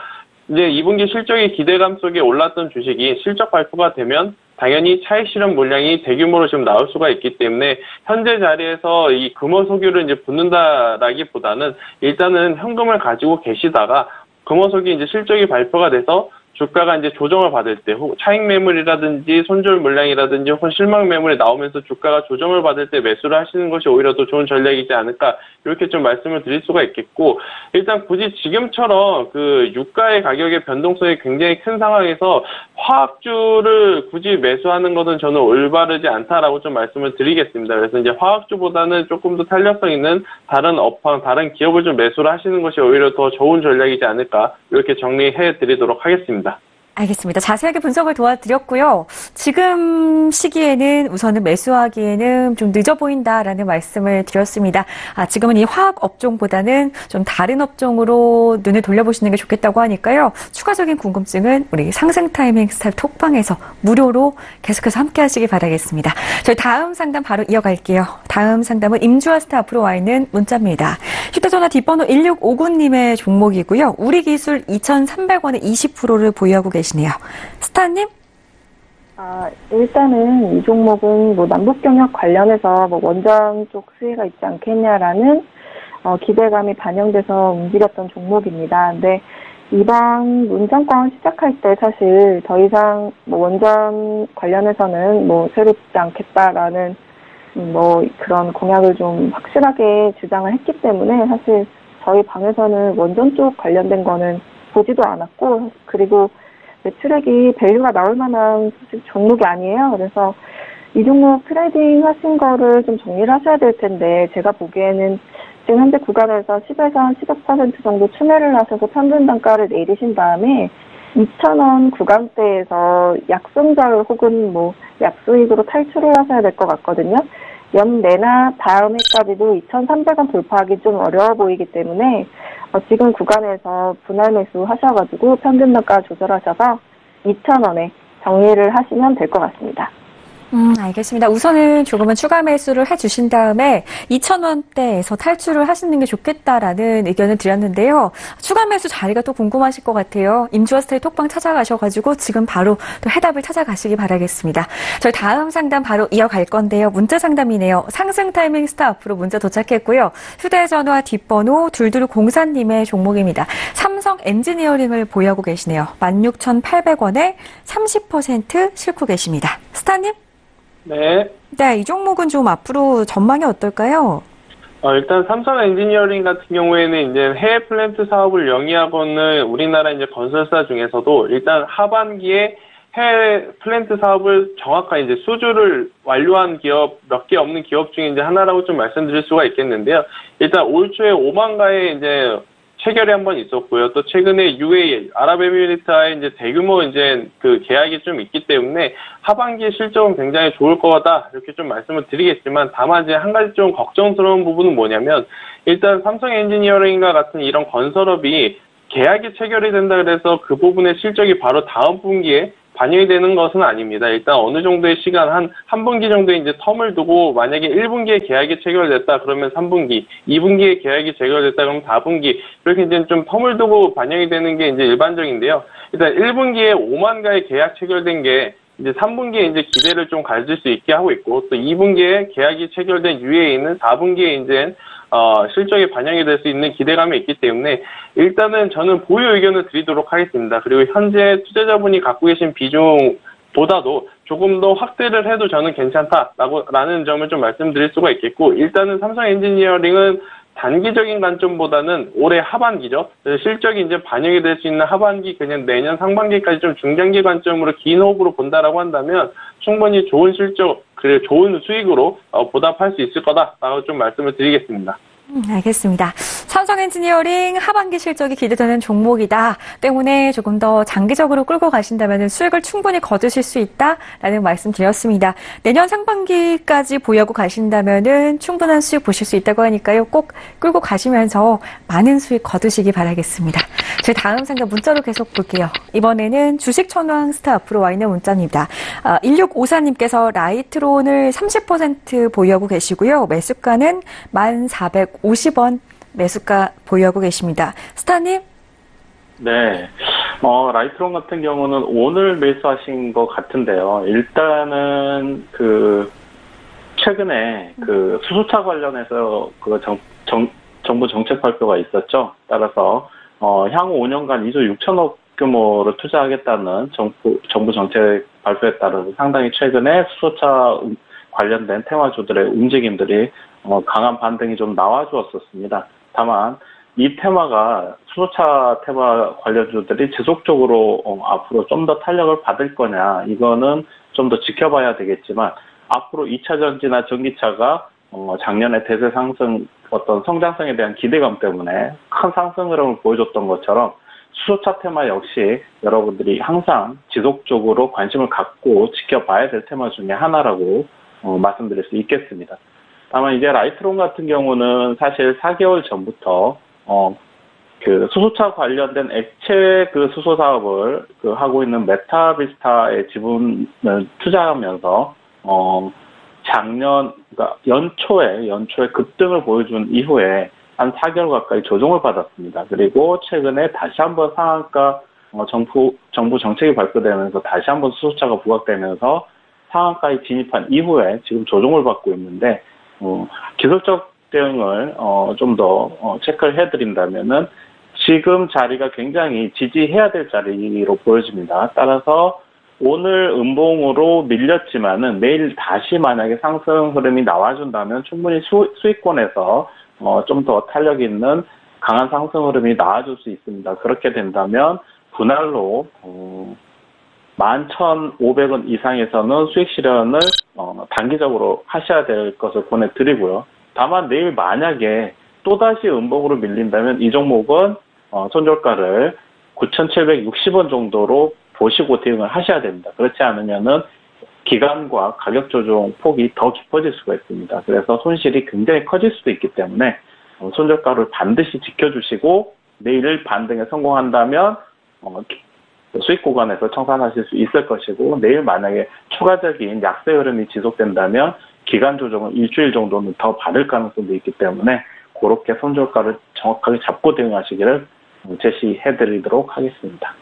이제 2분기 실적의 기대감 속에 올랐던 주식이 실적 발표가 되면 당연히 차익 실현 물량이 대규모로 지금 나올 수가 있기 때문에 현재 자리에서 이 금호석유를 이제 붙는다라기보다는 일단은 현금을 가지고 계시다가 금호석유 이제 실적이 발표가 돼서 주가가 이제 조정을 받을 때, 차익 매물이라든지 손절 물량이라든지 혹은 실망 매물이 나오면서 주가가 조정을 받을 때 매수를 하시는 것이 오히려 더 좋은 전략이지 않을까, 이렇게 좀 말씀을 드릴 수가 있겠고, 일단 굳이 지금처럼 그 유가의 가격의 변동성이 굉장히 큰 상황에서 화학주를 굳이 매수하는 것은 저는 올바르지 않다라고 좀 말씀을 드리겠습니다. 그래서 이제 화학주보다는 조금 더 탄력성 있는 다른 업황, 다른 기업을 좀 매수를 하시는 것이 오히려 더 좋은 전략이지 않을까, 이렇게 정리해 드리도록 하겠습니다. 알겠습니다. 자세하게 분석을 도와드렸고요. 지금 시기에는 우선은 매수하기에는 좀 늦어 보인다라는 말씀을 드렸습니다. 지금은 이 화학 업종보다는 좀 다른 업종으로 눈을 돌려보시는 게 좋겠다고 하니까요. 추가적인 궁금증은 우리 상승 타이밍 스타 톡방에서 무료로 계속해서 함께 하시기 바라겠습니다. 저희 다음 상담 바로 이어갈게요. 다음 상담은 임주아스타 앞으로 와 있는 문자입니다. 휴대전화 뒷번호 1659님의 종목이고요. 우리기술 2,300원에 20%를 보유하고 계시네요. 스타님? 일단은 이 종목은 뭐 남북경협 관련해서 뭐 원전 쪽 수혜가 있지 않겠냐라는 기대감이 반영돼서 움직였던 종목입니다. 근데 이번 문정권 시작할 때 사실 더 이상 뭐 원전 관련해서는 뭐 새롭지 않겠다라는 뭐 그런 공약을 좀 확실하게 주장을 했기 때문에 사실 저희 방에서는 원전 쪽 관련된 거는 보지도 않았고, 그리고 매출액이 밸류가 나올 만한 종목이 아니에요. 그래서 이 종목 트레이딩 하신 거를 좀 정리를 하셔야 될 텐데, 제가 보기에는 지금 현재 구간에서 10에서 한 15% 정도 추매를 하셔서 평균 단가를 내리신 다음에 2,000원 구간대에서 약손절 혹은 뭐 약수익으로 탈출을 하셔야 될 것 같거든요. 연내나 다음 해까지도 2,300원 돌파하기 좀 어려워 보이기 때문에 지금 구간에서 분할 매수 하셔가지고 평균 단가 조절하셔서 2,000원에 정리를 하시면 될 것 같습니다. 알겠습니다. 우선은 조금은 추가 매수를 해주신 다음에 2,000원대에서 탈출을 하시는 게 좋겠다라는 의견을 드렸는데요. 추가 매수 자리가 또 궁금하실 것 같아요. 임주아스타의 톡방 찾아가셔가지고 지금 바로 또 해답을 찾아가시기 바라겠습니다. 저희 다음 상담 바로 이어갈 건데요. 문자 상담이네요. 상승 타이밍 스타 앞으로 문자 도착했고요. 휴대전화 뒷번호 2204님의 종목입니다. 삼성 엔지니어링을 보유하고 계시네요. 16,800원에 30% 싣고 계십니다. 스타님? 네. 네, 이 종목은 좀 앞으로 전망이 어떨까요? 일단 삼성 엔지니어링 같은 경우에는 이제 해외 플랜트 사업을 영위하고는 우리나라 이제 건설사 중에서도 일단 하반기에 해외 플랜트 사업을 정확한 이제 수주를 완료한 기업 몇 개 없는 기업 중에 이제 하나라고 좀 말씀드릴 수가 있겠는데요. 일단 올 초에 오만가에 이제 체결이 한번 있었고요. 또 최근에 UAE, 아랍에미리트와의 이제 대규모 이제 그 계약이 좀 있기 때문에 하반기 실적은 굉장히 좋을 거다. 이렇게 좀 말씀을 드리겠지만, 다만 이제 한 가지 좀 걱정스러운 부분은 뭐냐면, 일단 삼성 엔지니어링과 같은 이런 건설업이 계약이 체결이 된다 그래서 그 부분의 실적이 바로 다음 분기에 반영이 되는 것은 아닙니다. 일단 어느 정도의 시간, 한 분기 정도의 이제 텀을 두고 만약에 1분기에 계약이 체결됐다 그러면 3분기, 2분기에 계약이 체결됐다 그러면 4분기, 이렇게 이제 좀 텀을 두고 반영이 되는 게 이제 일반적인데요. 일단 1분기에 5만 가의 계약 체결된 게 이제 3분기에 이제 기대를 좀 가질 수 있게 하고 있고, 또 2분기에 계약이 체결된 이후에 있는 4분기에 이제 실적이 반영이 될 수 있는 기대감이 있기 때문에 일단은 저는 보유 의견을 드리도록 하겠습니다. 그리고 현재 투자자분이 갖고 계신 비중보다도 조금 더 확대를 해도 저는 괜찮다라는 점을 좀 말씀드릴 수가 있겠고, 일단은 삼성 엔지니어링은 단기적인 관점보다는 올해 하반기죠. 실적이 이제 반영이 될 수 있는 하반기, 그냥 내년 상반기까지 좀 중장기 관점으로 긴 호흡으로 본다라고 한다면 충분히 좋은 실적, 그리고 좋은 수익으로 보답할 수 있을 거다라고 좀 말씀을 드리겠습니다. 알겠습니다. 삼성 엔지니어링 하반기 실적이 기대되는 종목이다 때문에 조금 더 장기적으로 끌고 가신다면 수익을 충분히 거두실 수 있다라는 말씀 드렸습니다. 내년 상반기까지 보유하고 가신다면 충분한 수익 보실 수 있다고 하니까요. 꼭 끌고 가시면서 많은 수익 거두시기 바라겠습니다. 저희 다음 상담 문자로 계속 볼게요. 이번에는 주식 천왕 스타 앞으로 와 있는 문자입니다. 1654님께서 라이트론을 30% 보유하고 계시고요. 매수가는 1,450원 매수가 보유하고 계십니다. 스타님? 네. 라이트론 같은 경우는 오늘 매수하신 것 같은데요. 일단은 최근에 수소차 관련해서 정부 정책 발표가 있었죠. 따라서 향후 5년간 2조 6천억 규모로 투자하겠다는 정부 정책 발표에 따라서 상당히 최근에 수소차 관련된 테마주들의 움직임들이 강한 반등이 좀 나와주었었습니다. 다만 이 테마가 수소차 테마 관련주들이 지속적으로 앞으로 좀 더 탄력을 받을 거냐, 이거는 좀 더 지켜봐야 되겠지만, 앞으로 2차 전지나 전기차가 작년에 대세 상승, 어떤 성장성에 대한 기대감 때문에 큰 상승 흐름을 보여줬던 것처럼 수소차 테마 역시 여러분들이 항상 지속적으로 관심을 갖고 지켜봐야 될 테마 중에 하나라고 말씀드릴 수 있겠습니다. 다만 이제 라이트론 같은 경우는 사실 4개월 전부터 수소차 관련된 액체 수소 사업을 하고 있는 메타비스타의 지분을 투자하면서 작년, 그러니까 연초에 급등을 보여준 이후에 한 4개월 가까이 조정을 받았습니다. 그리고 최근에 다시 한번 상한가, 정부 정책이 발표되면서 다시 한번 수소차가 부각되면서 상한가에 진입한 이후에 지금 조정을 받고 있는데, 기술적 대응을 좀 더 체크를 해드린다면은 지금 자리가 굉장히 지지해야 될 자리로 보여집니다. 따라서 오늘 음봉으로 밀렸지만은 내일 다시 만약에 상승 흐름이 나와준다면 충분히 수익권에서 좀 더 탄력 있는 강한 상승 흐름이 나와줄 수 있습니다. 그렇게 된다면 분할로 11,500원 이상에서는 수익 실현을 단기적으로 하셔야 될 것을 보내드리고요. 다만 내일 만약에 또다시 음봉으로 밀린다면 이 종목은 손절가를 9,760원 정도로 보시고 대응을 하셔야 됩니다. 그렇지 않으면은 기간과 가격 조정 폭이 더 깊어질 수가 있습니다. 그래서 손실이 굉장히 커질 수도 있기 때문에 손절가를 반드시 지켜주시고 내일 반등에 성공한다면 수익 구간에서 청산하실 수 있을 것이고, 내일 만약에 추가적인 약세 흐름이 지속된다면 기간 조정은 일주일 정도는 더 받을 가능성도 있기 때문에 그렇게 손절가를 정확하게 잡고 대응하시기를 제시해드리도록 하겠습니다.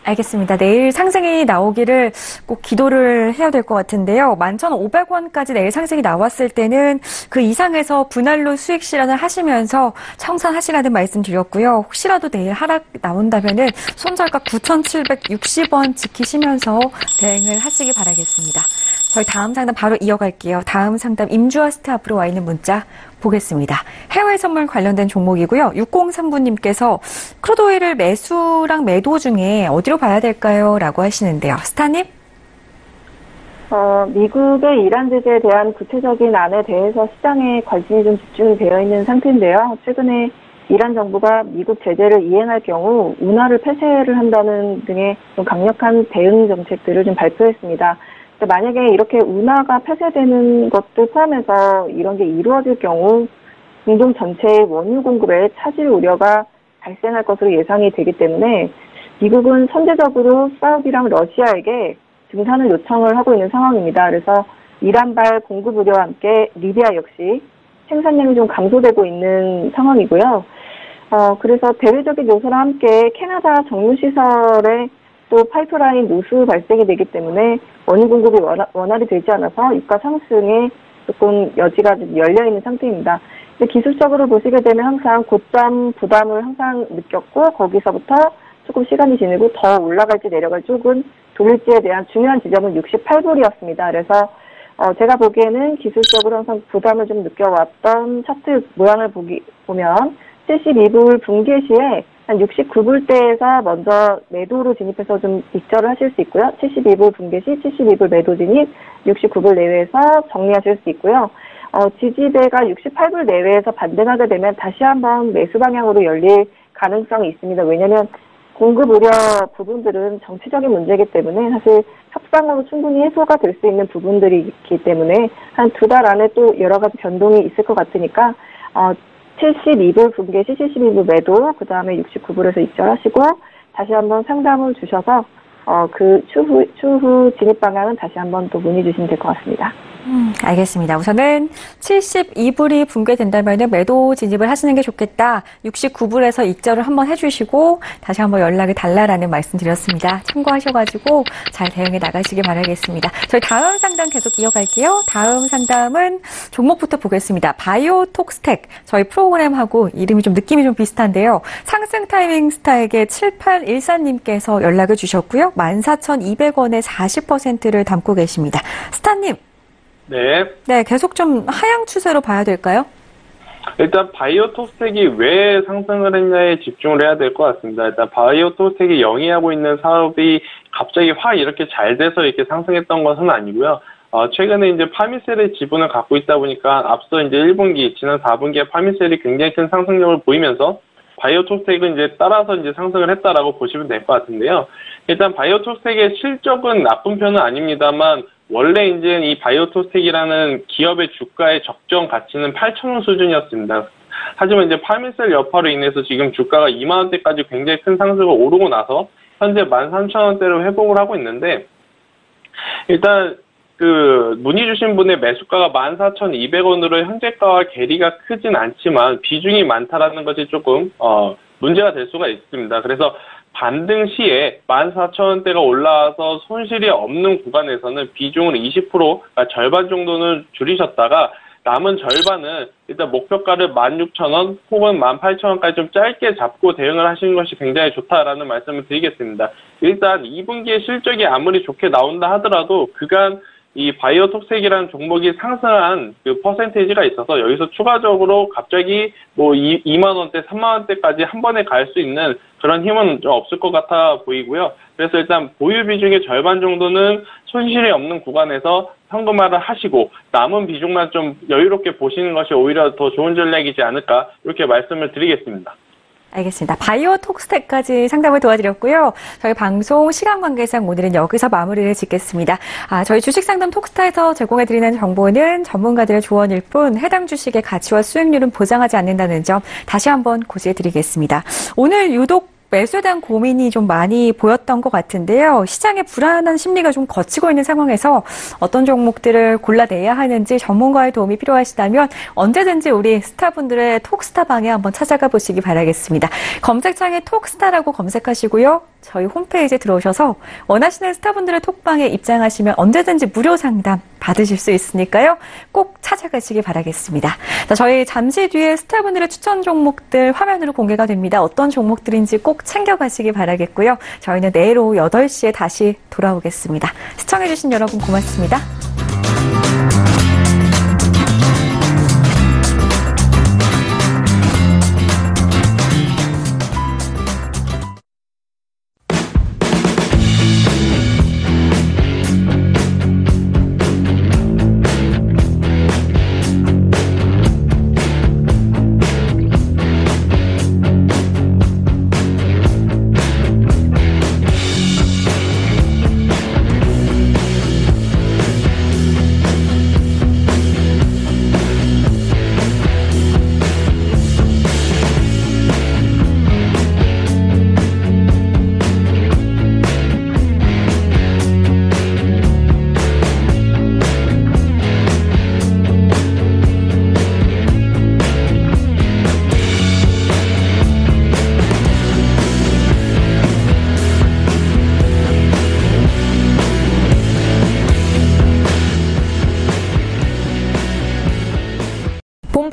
알겠습니다. 내일 상승이 나오기를 꼭 기도를 해야 될 것 같은데요. 11,500원까지 내일 상승이 나왔을 때는 그 이상에서 분할로 수익 실현을 하시면서 청산하시라는 말씀 드렸고요. 혹시라도 내일 하락 나온다면은 손절가 9,760원 지키시면서 대응을 하시기 바라겠습니다. 저희 다음 상담 바로 이어갈게요. 다음 상담 임주아스트 앞으로 와 있는 문자 보겠습니다. 해외 선물 관련된 종목이고요. 603분님께서 크루드오일을 매수랑 매도 중에 어디로 봐야 될까요? 라고 하시는데요. 스타님? 미국의 이란 제재에 대한 구체적인 안에 대해서 시장에 관심이 좀 집중이 되어 있는 상태인데요. 최근에 이란 정부가 미국 제재를 이행할 경우 운하를 폐쇄를 한다는 등의 좀 강력한 대응 정책들을 좀 발표했습니다. 만약에 이렇게 운하가 폐쇄되는 것도 포함해서 이런 게 이루어질 경우 공동 전체의 원유 공급에 차질 우려가 발생할 것으로 예상이 되기 때문에 미국은 선제적으로 사우디랑 러시아에게 증산을 요청을 하고 있는 상황입니다. 그래서 이란발 공급 우려와 함께 리비아 역시 생산량이 좀 감소되고 있는 상황이고요. 그래서 대외적인 요소와 함께 캐나다 정유시설에 또 파이프라인 누수 발생이 되기 때문에 원유 공급이 원활히 되지 않아서 유가 상승에 조금 여지가 좀 열려있는 상태입니다. 근데 기술적으로 보시게 되면 항상 고점 부담을 항상 느꼈고 거기서부터 조금 시간이 지나고 더 올라갈지 내려갈 쪽은 돌릴지에 대한 중요한 지점은 68불이었습니다. 그래서 제가 보기에는 기술적으로 항상 부담을 좀 느껴왔던 차트 모양을 보면 72불 붕괴 시에 한 69불대에서 먼저 매도로 진입해서 좀 익절을 하실 수 있고요. 72불 붕괴 시 72불 매도 진입, 69불 내외에서 정리하실 수 있고요. 지지대가 68불 내외에서 반등하게 되면 다시 한번 매수 방향으로 열릴 가능성이 있습니다. 왜냐하면 공급 우려 부분들은 정치적인 문제이기 때문에 사실 협상으로 충분히 해소가 될 수 있는 부분들이기 때문에 한 2달 안에 또 여러 가지 변동이 있을 것 같으니까 72불 붕괴 시 72불 매도, 그 다음에 69불에서 입절하시고 다시 한번 상담을 주셔서 그 추후 진입 방향은 다시 한번 또 문의 주시면 될 것 같습니다. 알겠습니다. 우선은 72불이 붕괴된다면 매도 진입을 하시는 게 좋겠다. 69불에서 익절을 한번 해주시고 다시 한번 연락을 달라라는 말씀 드렸습니다. 참고하셔가지고 잘 대응해 나가시길 바라겠습니다. 저희 다음 상담 계속 이어갈게요. 다음 상담은 종목부터 보겠습니다. 바이오톡스텍. 저희 프로그램하고 이름이 좀 느낌이 좀 비슷한데요. 상승 타이밍 스타에게 7814님께서 연락을 주셨고요. 14,200원에 40%를 담고 계십니다. 스타님. 네, 계속 좀 하향 추세로 봐야 될까요? 일단 바이오톡스텍이 왜 상승을 했냐에 집중을 해야 될 것 같습니다. 일단 바이오톡스텍이 영위하고 있는 사업이 갑자기 확 이렇게 잘 돼서 이렇게 상승했던 것은 아니고요. 최근에 이제 파미셀의 지분을 갖고 있다 보니까 앞서 이제 1분기, 지난 4분기에 파미셀이 굉장히 큰 상승력을 보이면서 바이오톡스텍은 이제 따라서 이제 상승을 했다라고 보시면 될 것 같은데요. 일단 바이오톡스텍의 실적은 나쁜 편은 아닙니다만 원래 이제 이 바이오톡스텍이라는 기업의 주가의 적정 가치는 8,000원 수준이었습니다. 하지만 이제 파미셀 여파로 인해서 지금 주가가 2만 원대까지 굉장히 큰 상승을 오르고 나서 현재 13,000원대로 회복을 하고 있는데 일단 그 문의 주신 분의 매수가가 14,200원으로 현재가와 괴리가 크진 않지만 비중이 많다라는 것이 조금 문제가 될 수가 있습니다. 그래서 반등 시에 14,000원대가 올라와서 손실이 없는 구간에서는 비중을 20%, 그러니까 절반 정도는 줄이셨다가 남은 절반은 일단 목표가를 16,000원 혹은 18,000원까지 좀 짧게 잡고 대응을 하시는 것이 굉장히 좋다라는 말씀을 드리겠습니다. 일단 2분기에 실적이 아무리 좋게 나온다 하더라도 그간 이 바이오톡스텍이라는 종목이 상승한 그 퍼센테이지가 있어서 여기서 추가적으로 갑자기 뭐 2만 원대, 3만 원대까지 한 번에 갈 수 있는 그런 힘은 좀 없을 것 같아 보이고요. 그래서 일단 보유 비중의 절반 정도는 손실이 없는 구간에서 현금화를 하시고 남은 비중만 좀 여유롭게 보시는 것이 오히려 더 좋은 전략이지 않을까 이렇게 말씀을 드리겠습니다. 알겠습니다. 바이오톡스텍까지 상담을 도와드렸고요. 저희 방송 시간 관계상 오늘은 여기서 마무리를 짓겠습니다. 저희 주식상담 톡스타에서 제공해드리는 정보는 전문가들의 조언일 뿐 해당 주식의 가치와 수익률은 보장하지 않는다는 점 다시 한번 고지해드리겠습니다. 오늘 유독 매수에 대한 고민이 좀 많이 보였던 것 같은데요. 시장의 불안한 심리가 좀 거치고 있는 상황에서 어떤 종목들을 골라내야 하는지 전문가의 도움이 필요하시다면 언제든지 우리 스타분들의 톡스타 방에 한번 찾아가 보시기 바라겠습니다. 검색창에 톡스타라고 검색하시고요. 저희 홈페이지에 들어오셔서 원하시는 스타분들의 톡방에 입장하시면 언제든지 무료 상담 받으실 수 있으니까요. 꼭 찾아가시기 바라겠습니다. 자, 저희 잠시 뒤에 스타분들의 추천 종목들 화면으로 공개가 됩니다. 어떤 종목들인지 꼭 챙겨가시기 바라겠고요. 저희는 내일 오후 8시에 다시 돌아오겠습니다. 시청해주신 여러분 고맙습니다.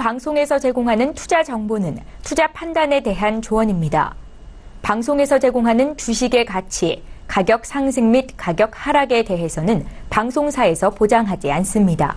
방송에서 제공하는 투자 정보는 투자 판단에 대한 조언입니다. 방송에서 제공하는 주식의 가치, 가격 상승 및 가격 하락에 대해서는 방송사에서 보장하지 않습니다.